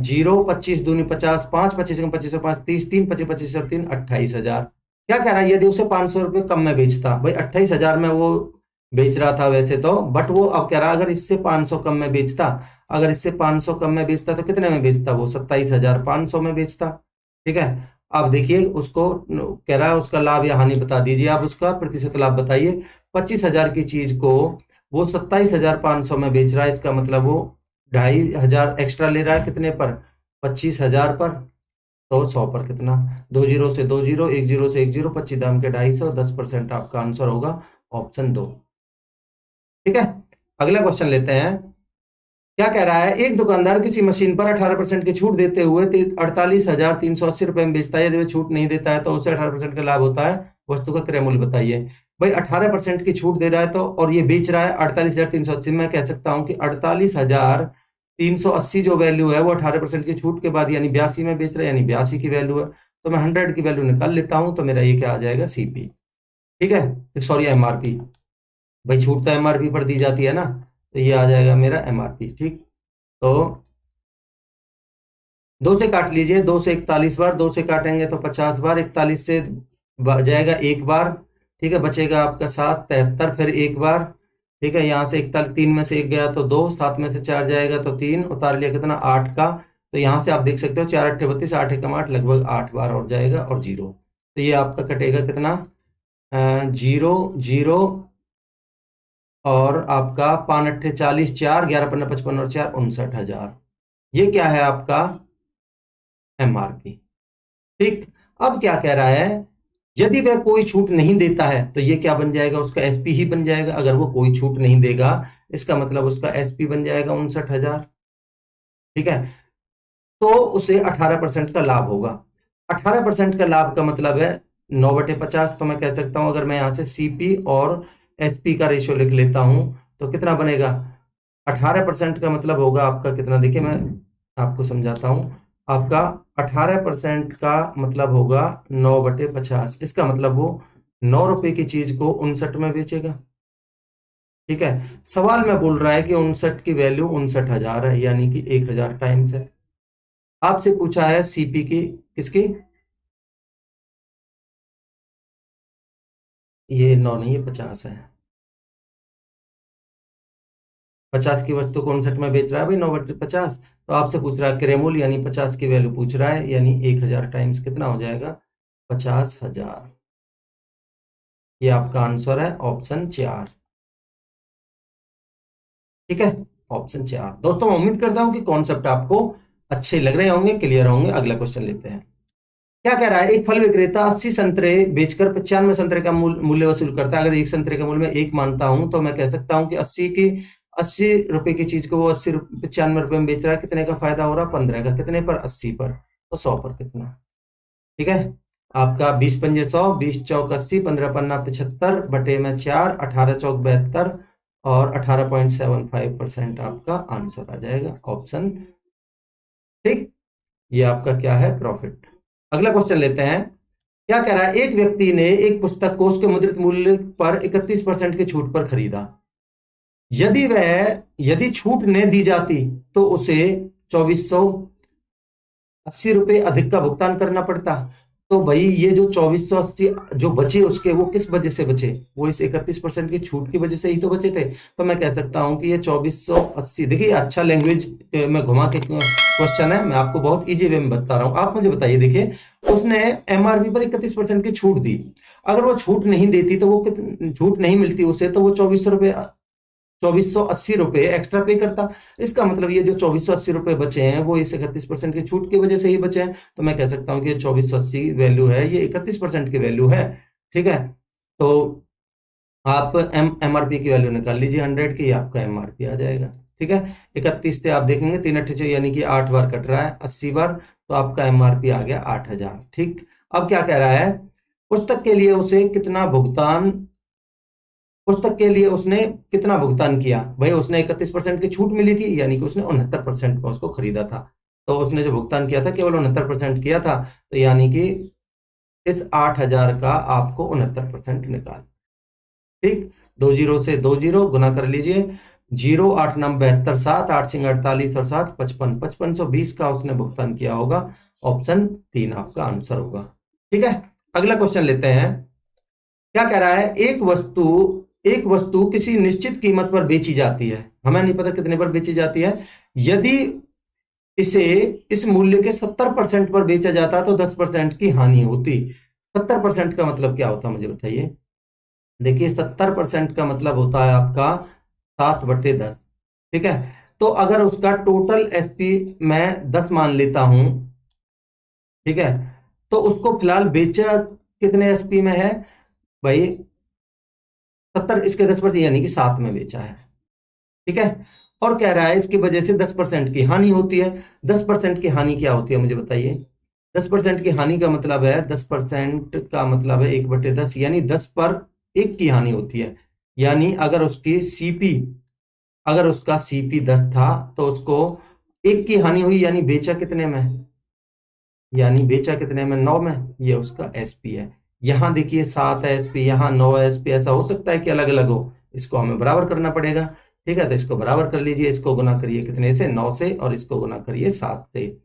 जीरो, 25 दूनी 50, 5 25 25 और 5 30, 3 25 25 और 3 28,000। क्या कह रहा है? यदि उसे 500 रुपये कम में बेचता, भाई 28,000 में वो बेच रहा था वैसे तो, बट वो अब कह रहा है अगर इससे 500 कम में बेचता, अगर इससे 500 कम में बेचता तो कितने में बेचता? वो 27,500 में बेचता। ठीक है, अब देखिए उसको कह रहा है उसका लाभ या हानि बता दीजिए, आप उसका प्रतिशत लाभ बताइए। 25,000 की चीज को वो 27,500 में बेच रहा है, इसका मतलब वो 2,500 एक्स्ट्रा ले रहा है, कितने पर? 25,000 पर। तो 100 पर कितना? 2 जीरो से 2 जीरो, 1 जीरो से 1 जीरो, 25 दाम के 250, 10% आपका आंसर होगा ऑप्शन 2। ठीक है, अगला क्वेश्चन लेते हैं। क्या कह रहा है? एक दुकानदार किसी मशीन पर 18% की छूट देते हुए 48,380 रुपए में बेचता है, यदि वह छूट नहीं देता है तो उसे 18% का लाभ होता है, वस्तु का क्रय मूल्य बताइए। भाई 18% की छूट दे रहा है तो, और ये बेच रहा है 48,380, मैं कह सकता हूं कि 48,380 जो वैल्यू है वो 18% की छूट के बाद यानी 82 में बेच रहा है, यानी 82 की वैल्यू है, तो मैं 100 की वैल्यू निकाल लेता हूं, तो मेरा ये क्या आ जाएगा? सीपी। ठीक है, सॉरी एमआरपी, भाई छूट तो एमआरपी पर दी जाती है ना, तो ये आ जाएगा मेरा एमआरपी। ठीक, तो 2 से काट लीजिए, 2 से 41 बार, 2 से काटेंगे तो 50 बार, 41 से जाएगा एक बार, ठीक है, बचेगा आपका 7, 73, फिर एक बार। ठीक है, यहाँ से 41, 3 में से एक गया तो 2, 7 में से 4 जाएगा तो 3, उतार लिया कितना? 8 का, तो यहाँ से आप देख सकते हो 4 8 32, 8 एकम 8, लगभग 8 बार और जाएगा और 0, तो ये आपका कटेगा कितना? 0 0 और आपका 5 8 40, 4 11 15 55 और 4 59,000। ये क्या है आपका? एमआरपी। ठीक, अब क्या कह रहा है? यदि वह कोई छूट नहीं देता है तो ये क्या बन जाएगा? उसका एसपी ही बन जाएगा। अगर वो कोई छूट नहीं देगा, इसका मतलब उसका एसपी बन जाएगा 59,000। ठीक है, तो उसे 18% का लाभ होगा। 18% का लाभ का मतलब है 9/50, तो मैं कह सकता हूं, अगर मैं यहां से सीपी और एसपी का रेशियो लिख लेता हूं तो कितना बनेगा? 18% का मतलब होगा आपका कितना? देखिए मैं आपको समझाता हूं, आपका 18% का मतलब होगा 9/50, इसका मतलब वो 9 रुपए की चीज को 59 में बेचेगा। ठीक है, सवाल में बोल रहा है कि 59 की वैल्यू 59,000 है, यानी कि 1,000 टाइम्स है। आपसे पूछा है सीपी की, किसकी? ये 9 नहीं, ये 50 है। 50 की वस्तु को 59 में बेच रहा है भाई, 9/50, तो आपसे पूछ रहा है क्रेमोल, यानी 50 की वैल्यू पूछ रहा है, यानी 1,000 टाइम्स कितना हो जाएगा? 50,000। ये आपका आंसर है ऑप्शन 4। ठीक है, ऑप्शन 4। दोस्तों मैं उम्मीद करता हूं कि कॉन्सेप्ट आपको अच्छे लग रहे होंगे, क्लियर होंगे। अगला क्वेश्चन लेते हैं। क्या कह रहा है? एक फल विक्रेता 80 संतरे बेचकर 95 संतरे का मूल्य वसूल करता है। अगर एक संतरे का मूल्य मैं 1 मानता हूं तो मैं कह सकता हूं कि 80 रुपए की चीज को वो 95 रुपए में बेच रहा है, कितने का फायदा हो रहा है? 15 का। कितने पर? 80 पर, तो 100 पर कितना? ठीक है, आपका 20 पंजे 100, 20 चौक 80, 15 पन्ना 75 बटे में 4, 18 चौक 72 और 18.75% आपका आंसर आ जाएगा ऑप्शन। ठीक, ये आपका क्या है? प्रॉफिट। अगला क्वेश्चन लेते हैं। क्या कह रहा है? एक व्यक्ति ने एक पुस्तक को उसके मुद्रित मूल्य पर 31% की छूट पर खरीदा। यदि छूट न दी जाती तो उसे 2480 ₹80 अधिक का भुगतान करना पड़ता। तो भाई ये जो 2480 जो बचे उसके, वो किस वजह से बचे? वो इस 31% की छूट की वजह से ही तो बचे थे। तो मैं कह सकता हूं कि ये 2480, देखिए अच्छा लैंग्वेज में घुमा के क्वेश्चन है, मैं आपको बहुत इजी वे में बता रहा हूं। आप मुझे बताइए, देखिए उसने एमआरपी पर 31% की छूट दी। अगर वो छूट नहीं देती तो वो छूट नहीं मिलती उसे, तो वो ₹2480 एक्स्ट्रा पे करता। इसका मतलब ये जो ₹2480 बचे हैं वो इस 31% की छूट की वजह से ही बचे हैं। तो मैं कह सकता हूं कि 2480 वैल्यू है, ये 31% की वैल्यू है। ठीक है, तो आप एमआरपी की वैल्यू निकाल लीजिए 100 की, आपका एमआरपी आ जाएगा। ठीक है, 31 से आप देखेंगे 3 यानी कि 8 बार कट रहा है, 80 बार, तो आपका एमआरपी आ गया 8000। ठीक, अब क्या कह रहा है, पुस्तक के लिए उसे कितना भुगतान पुस्तक के लिए उसने कितना भुगतान किया? भाई उसने 31% की छूट मिली थी, यानी कि उसने 69% में उसको खरीदा था। तो उसने जो भुगतान किया था केवल 69% किया था, तो यानी कि इस 8000 का आपको 69% निकाल। ठीक, 20 से 20 गुना कर लीजिए, 0 8 9 72 7 8 6 48 और 7 55, 5520 का उसने भुगतान किया होगा। ऑप्शन 3 आपका आंसर होगा। ठीक है, अगला क्वेश्चन लेते हैं। क्या कह रहा है, एक वस्तु किसी निश्चित कीमत पर बेची जाती है, हमें नहीं पता कितने पर बेची जाती है। यदि इसे इस मूल्य के 70% पर बेचा जाता तो 10% की हानि होती। 70% का मतलब क्या होता, मुझे बताइए। देखिए 70% का मतलब होता है आपका 7/10। ठीक है, तो अगर उसका टोटल एसपी मैं 10 मान लेता हूं, ठीक है, तो उसको फिलहाल बेचा कितने एसपी में है भाई? 70, इसके 10% यानी कि 7 में बेचा है। ठीक है, और कह रहा है इसकी वजह से 10% की हानि होती है। 10% की हानि क्या होती है, मुझे बताइए। 10% की हानि का मतलब है, 10% का मतलब है 1/10, यानी 10 पर 1 की हानि होती है। यानी अगर उसका सीपी 10 था तो उसको 1 की हानि हुई, यानी बेचा कितने में? 9 में। ये उसका एसपी है। यहां देखिए 7 है एसपी, यहाँ 9 है एसपी। ऐसा हो सकता है कि अलग अलग हो, इसको हमें बराबर करना पड़ेगा। ठीक है, तो इसको बराबर कर लीजिए, इसको गुना करिए कितने से? 9 से, और इसको गुना करिए 7 से।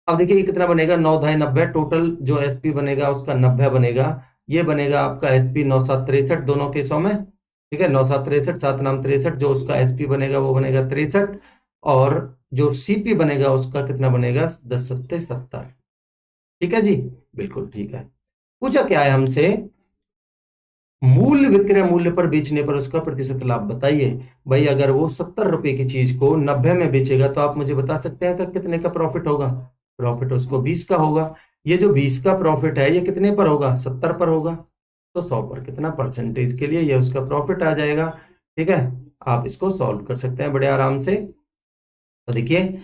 अब देखिए ये कितना बनेगा, 9 ढाई 90, टोटल जो एसपी बनेगा उसका 90 बनेगा। ये बनेगा आपका एसपी 9763 दोनों केसों में। ठीक है, 9763, 7 नाम 63, जो उसका एसपी बनेगा वो बनेगा 63, और जो सीपी बनेगा उसका कितना बनेगा? 10 सत्ते 70। ठीक है जी, बिल्कुल ठीक है। पूछा क्या है हमसे, मूल विक्रय मूल्य पर बेचने पर उसका प्रतिशत लाभ बताइए। भाई अगर वो ₹70 की चीज को 90 में बेचेगा तो आप मुझे बता सकते हैं कि कितने का प्रॉफिट होगा? प्रॉफिट उसको 20 का होगा। ये जो 20 का प्रॉफिट है ये कितने पर होगा? 70 पर होगा। तो 100 पर कितना परसेंटेज के लिए ये उसका प्रॉफिट आ जाएगा। ठीक है, आप इसको सॉल्व कर सकते हैं बड़े आराम से। तो देखिए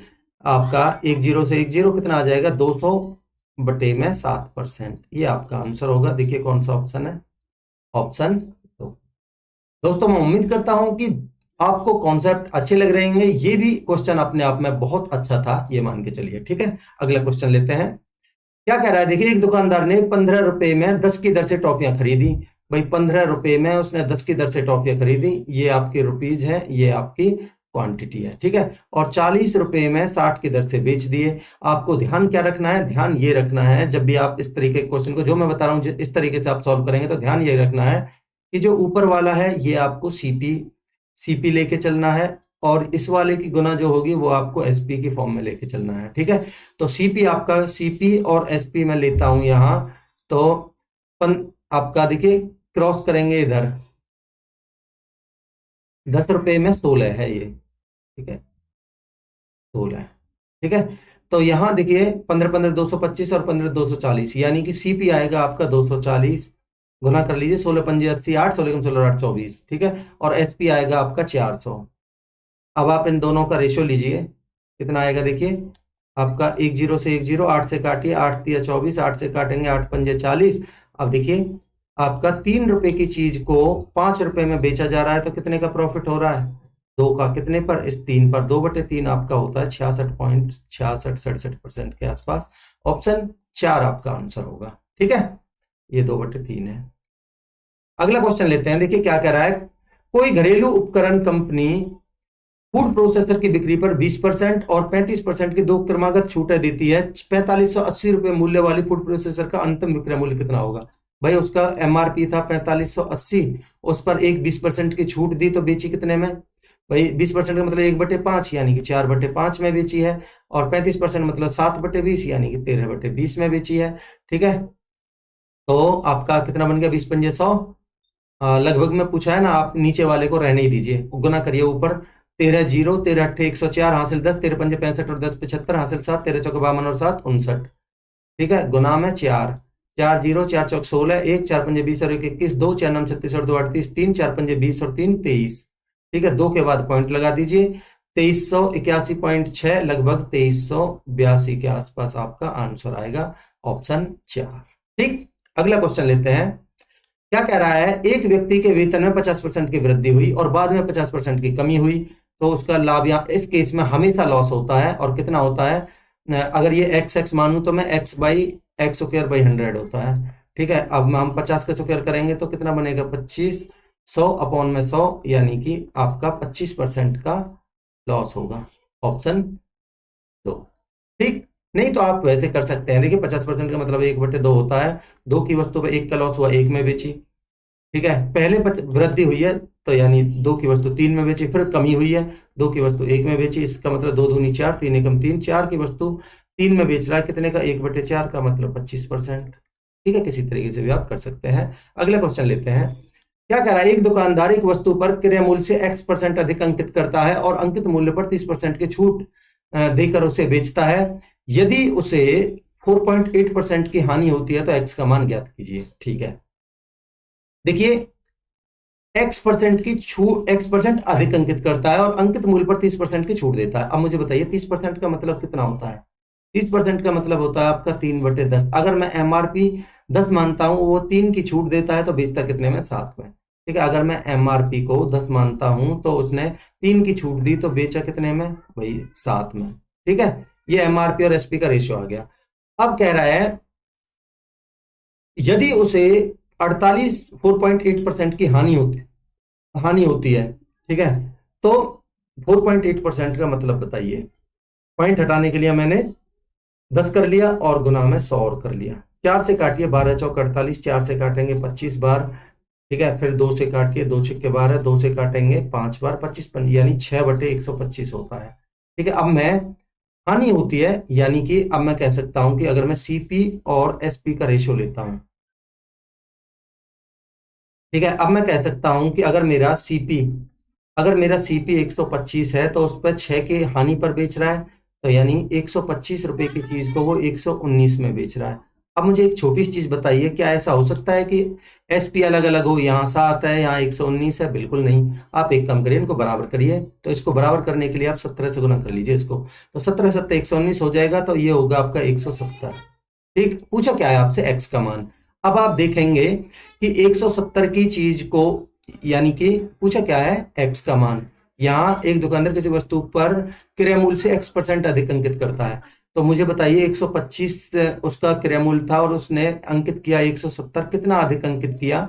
आपका 10 से 10 कितना आ जाएगा? 200/7%, ये आपका आंसर होगा। देखिए कौन सा ऑप्शन है? ऑप्शन दो। दोस्तों मैं उम्मीद करता हूं कि आपको कॉन्सेप्ट अच्छे लग रहे होंगे। ये भी क्वेश्चन अपने आप में बहुत अच्छा था, ये मान के चलिए। ठीक है, अगला क्वेश्चन लेते हैं। क्या कह रहा है, देखिए एक दुकानदार ने ₹15 में 10 की दर से टॉफियां खरीदी। भाई ₹15 में उसने 10 की दर से टॉफियां खरीदी, ये आपके रुपीज है, ये आपकी क्वांटिटी है। ठीक है, और ₹40 में 60 की दर से बेच दिए। आपको ध्यान क्या रखना है? ध्यान ये रखना है, जब भी आप इस तरीके के क्वेश्चन को, जो मैं बता रहा हूं इस तरीके से आप सॉल्व करेंगे, तो ध्यान ये रखना है कि जो ऊपर वाला है ये आपको सीपी लेके चलना है, और इस वाले की गुना जो होगी वो आपको एसपी की फॉर्म में लेके चलना है। ठीक है, तो सीपी और एसपी में लेता हूं यहां। तो आपका देखिए क्रॉस करेंगे इधर, ₹10 में 16 है ये। ठीक है, 16। ठीक है, तो यहां देखिए 15 15 225 और 15 240, यानी कि सीपी आएगा आपका 240। गुना कर लीजिए, 16 पंजे 80, 8 16 16 8 24। ठीक है, और एसपी आएगा आपका 400। अब आप इन दोनों का रेशियो लीजिए, कितना आएगा देखिए आपका 10 से 10, 8 से काटिए, 8 तिया 24, 8 से काटेंगे 8 पंजे 40। अब देखिए आपका ₹3 की चीज को ₹5 में बेचा जा रहा है, तो कितने का प्रॉफिट हो रहा है? 2 का। कितने पर? इस 3 पर। 2/3 आपका होता है 66.6667% के आसपास। ऑप्शन 4 आपका आंसर होगा। ठीक है, ये 2/3 है। अगला क्वेश्चन लेते हैं। देखिए क्या कह रहा है, कोई घरेलू उपकरण कंपनी फूड प्रोसेसर की बिक्री पर 20% और 35% की दो क्रमागत छूटें देती है। 4580 रुपए मूल्य वाली फूड प्रोसेसर का अंतिम विक्रय मूल्य कितना होगा? भाई उसका एमआरपी था 4580, उस पर एक 20% की छूट दी तो बेची कितने में? भाई 20% का मतलब 1/5 यानी कि 4/5 में बेची है, और 35% मतलब 7/20 यानी कि 13/20 में बेची है। ठीक है, तो आपका कितना बन गया? 20×5 लगभग में पूछा है ना, आप नीचे वाले को रहने ही दीजिए, गुना करिए ऊपर। 13 जीरो, 13 अट्ठे 104, हासिल 10, 13 पंजे 65 और 10 75, हासिल 7, 13 चौके 52 और 7 59। ठीक है, गुना में 4, 4 जीरो, 4 चौक 16, 1, 4 पंजे 20 और 1 21, 2, 4 9 36 और 2 38, 3, 4 पंजे 20 और 3 23। ठीक है, 2 के बाद पॉइंट लगा दीजिए। 2381.6 लगभग 2382 के आसपास आपका आंसर आएगा, ऑप्शन 4। ठीक, अगला क्वेश्चन लेते हैं। क्या कह रहा है? एक व्यक्ति के वेतन में 50% की वृद्धि हुई और बाद में 50% की कमी हुई, तो उसका लाभ या इस केस में हमेशा लॉस होता है। और कितना होता है? अगर ये एक्स एक्स मानू तो मैं x by x square by 100 होता है। ठीक है, अब हम 50 का स्क्वायर करेंगे तो कितना बनेगा? 25, 100 अपॉन में 100 यानी कि आपका 25% का लॉस होगा, ऑप्शन 2। ठीक, नहीं तो आप वैसे कर सकते हैं। देखिए 50% का मतलब 1/2 होता है। 2 की वस्तु पे 1 का लॉस हुआ, 1 में बेची। ठीक है, पहले वृद्धि हुई है तो यानी 2 की वस्तु 3 में बेची, फिर कमी हुई है 2 की वस्तु 1 में बेची, इसका मतलब 2 दूनी 4, 3 एकम 3, 4 की वस्तु 3 में बेच रहा है, कितने का? 1/4 का मतलब 25%। ठीक है, किसी तरीके से भी आप कर सकते हैं। अगला क्वेश्चन लेते हैं। क्या कह रहा है? एक दुकानदार एक वस्तु पर क्रय मूल्य से X% अधिक अंकित करता है और अंकित मूल्य पर 30% की छूट देकर उसे बेचता है। यदि उसे 4.8% की हानि होती है तो X का मान ज्ञात कीजिए। ठीक है, देखिए X% अधिक अंकित करता है और अंकित मूल्य पर 30% की छूट देता है। अब मुझे बताइए 30% का मतलब कितना होता है? 30% का मतलब होता है आपका 3/10। अगर मैं एमआरपी 10 मानता हूं, वो 3 की छूट देता है तो बेचता कितने में? 7 में। ठीक है, अगर मैं एमआरपी को 10 मानता हूं तो उसने 3 की छूट दी तो बेचा कितने में? भाई 7 में। ठीक है, ये एमआरपी और एसपी का रेशियो आ गया। अब कह रहा है यदि उसे 4.8% की हानि होती है, ठीक है, तो 4.8% का मतलब बताइए। पॉइंट हटाने के लिए मैंने 10 कर लिया और गुना में 100 और कर लिया। 4 से काटिए, 12 चौक 48, 4 से काटेंगे 25 बार। ठीक है, फिर 2 से काटिए, 2 छक्के 12, 2 से काटेंगे 5 बार, 25 यानी 6/125 होता है। ठीक है, अब मैं हानि होती है यानी कि अब मैं कह सकता हूं कि अगर मैं सीपी और एसपी का रेशियो लेता हूं, ठीक है, अब मैं कह सकता हूं कि अगर मेरा सीपी 125 है तो उस पर 6 की हानि पर बेच रहा है, तो यानी 125 रुपए की चीज को वो 119 में बेच रहा है। अब मुझे एक छोटी सी चीज बताइए, क्या ऐसा हो सकता है कि एसपी अलग अलग हो? यहाँ 7 है, यहाँ 119 है? बिल्कुल नहीं। आप एक काम करिए, इनको बराबर करिए। तो इसको बराबर करने के लिए आप 17 से गुना कर लीजिए इसको, तो 17 7 119 हो जाएगा, तो ये होगा आपका 170। ठीक, पूछा क्या है आपसे? एक्स का मान। अब आप देखेंगे कि 170 की चीज को, यानी कि पूछा क्या है? एक्स का मान। यहां एक दुकानदार किसी वस्तु पर क्रय मूल्य से X% अधिक अंकित करता है, तो मुझे बताइए 125 उसका क्रय मूल्य था और उसने अंकित किया 170, कितना अधिक अंकित किया?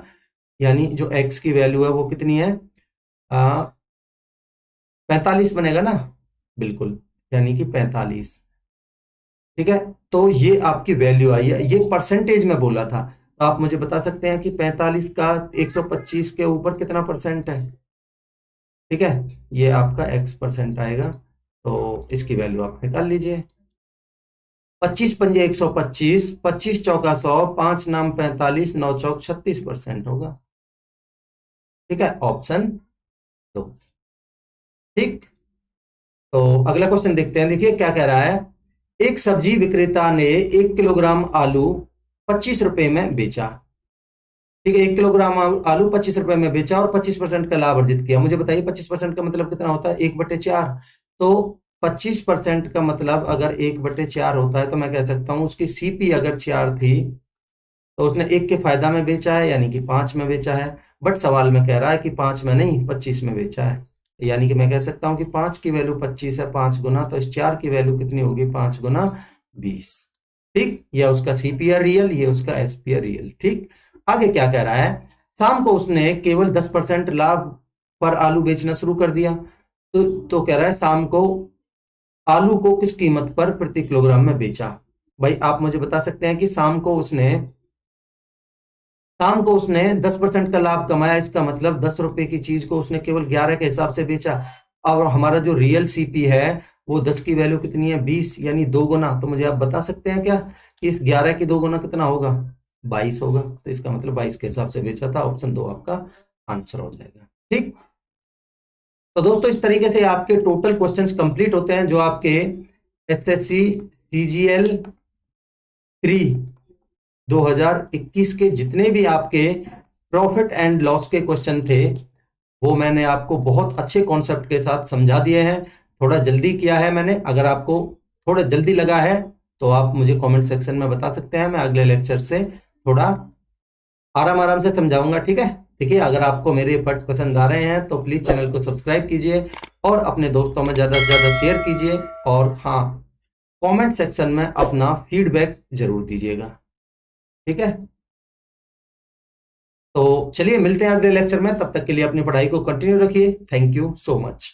यानी जो एक्स की वैल्यू है वो कितनी है? 45 बनेगा ना? बिल्कुल, यानी कि 45। ठीक है, तो ये आपकी वैल्यू आई है, ये परसेंटेज में बोला था। तो आप मुझे बता सकते हैं कि 45 का 125 के ऊपर कितना परसेंट है? ठीक है, ये आपका X% आएगा, तो इसकी वैल्यू आप निकाल लीजिए। 25 पंजे 125, 25 चौका 100, 5 नाम 45, 9 चौक 36% होगा। ठीक है, ऑप्शन 2। ठीक, तो अगला क्वेश्चन देखते हैं। देखिए क्या कह रहा है? एक सब्जी विक्रेता ने 1 किलोग्राम आलू 25 रुपए में बेचा। ठीक है, 1 किलोग्राम आलू 25 रुपए में बेचा और 25% का लाभ अर्जित किया। मुझे बताइए 25% का मतलब कितना होता है? 1/4। तो 25% का मतलब अगर 1/4 होता है तो मैं कह सकता हूं उसकी सीपी अगर 4 थी तो उसने 1 के फायदा में बेचा है, यानी कि 5 में बेचा है। बट सवाल में कह रहा है कि 5 में नहीं 25 में बेचा है, यानी कि मैं कह सकता हूं कि 5 की वैल्यू 25 है 5 गुना, तो इस 4 की वैल्यू कितनी होगी? 5 गुना 20। ठीक, यह उसका सीपी है रियल, ये उसका एसपी है रियल। ठीक, आगे क्या कह रहा है? शाम को उसने केवल 10% लाभ पर आलू बेचना शुरू कर दिया। तो कह रहा है शाम को आलू को किस कीमत पर प्रति किलोग्राम में बेचा। भाई आप मुझे बता सकते हैं कि शाम को उसने 10% का लाभ कमाया, इसका मतलब 10 रुपए की चीज को उसने केवल 11 के हिसाब से बेचा। और हमारा जो रियल सीपी है वो 10 की वैल्यू कितनी है, 20, यानी 2 गुना। तो मुझे आप बता सकते हैं क्या कि इस 11 की 2 गुना कितना होगा, 22 होगा। तो इसका मतलब 22 के हिसाब से बेचा था। ऑप्शन 2 आपका आंसर हो जाएगा। ठीक, तो दोस्तों इस तरीके से आपके टोटल क्वेश्चंस कंप्लीट होते हैं जो आपके एसएससी सीजीएल 3 2021 के जितने भी आपके प्रॉफिट एंड लॉस के क्वेश्चन थे वो मैंने आपको बहुत अच्छे कॉन्सेप्ट के साथ समझा दिए हैं। थोड़ा जल्दी किया है मैंने, अगर आपको थोड़ा जल्दी लगा है तो आप मुझे कमेंट सेक्शन में बता सकते हैं। मैं अगले लेक्चर से थोड़ा आराम आराम से समझाऊंगा। ठीक है, देखिए अगर आपको मेरे एफर्ट्स पसंद आ रहे हैं तो प्लीज चैनल को सब्सक्राइब कीजिए और अपने दोस्तों में ज्यादा से ज्यादा शेयर कीजिए। और हाँ, कमेंट सेक्शन में अपना फीडबैक जरूर दीजिएगा। ठीक है, तो चलिए मिलते हैं अगले लेक्चर में। तब तक के लिए अपनी पढ़ाई को कंटिन्यू रखिए। Thank you so much.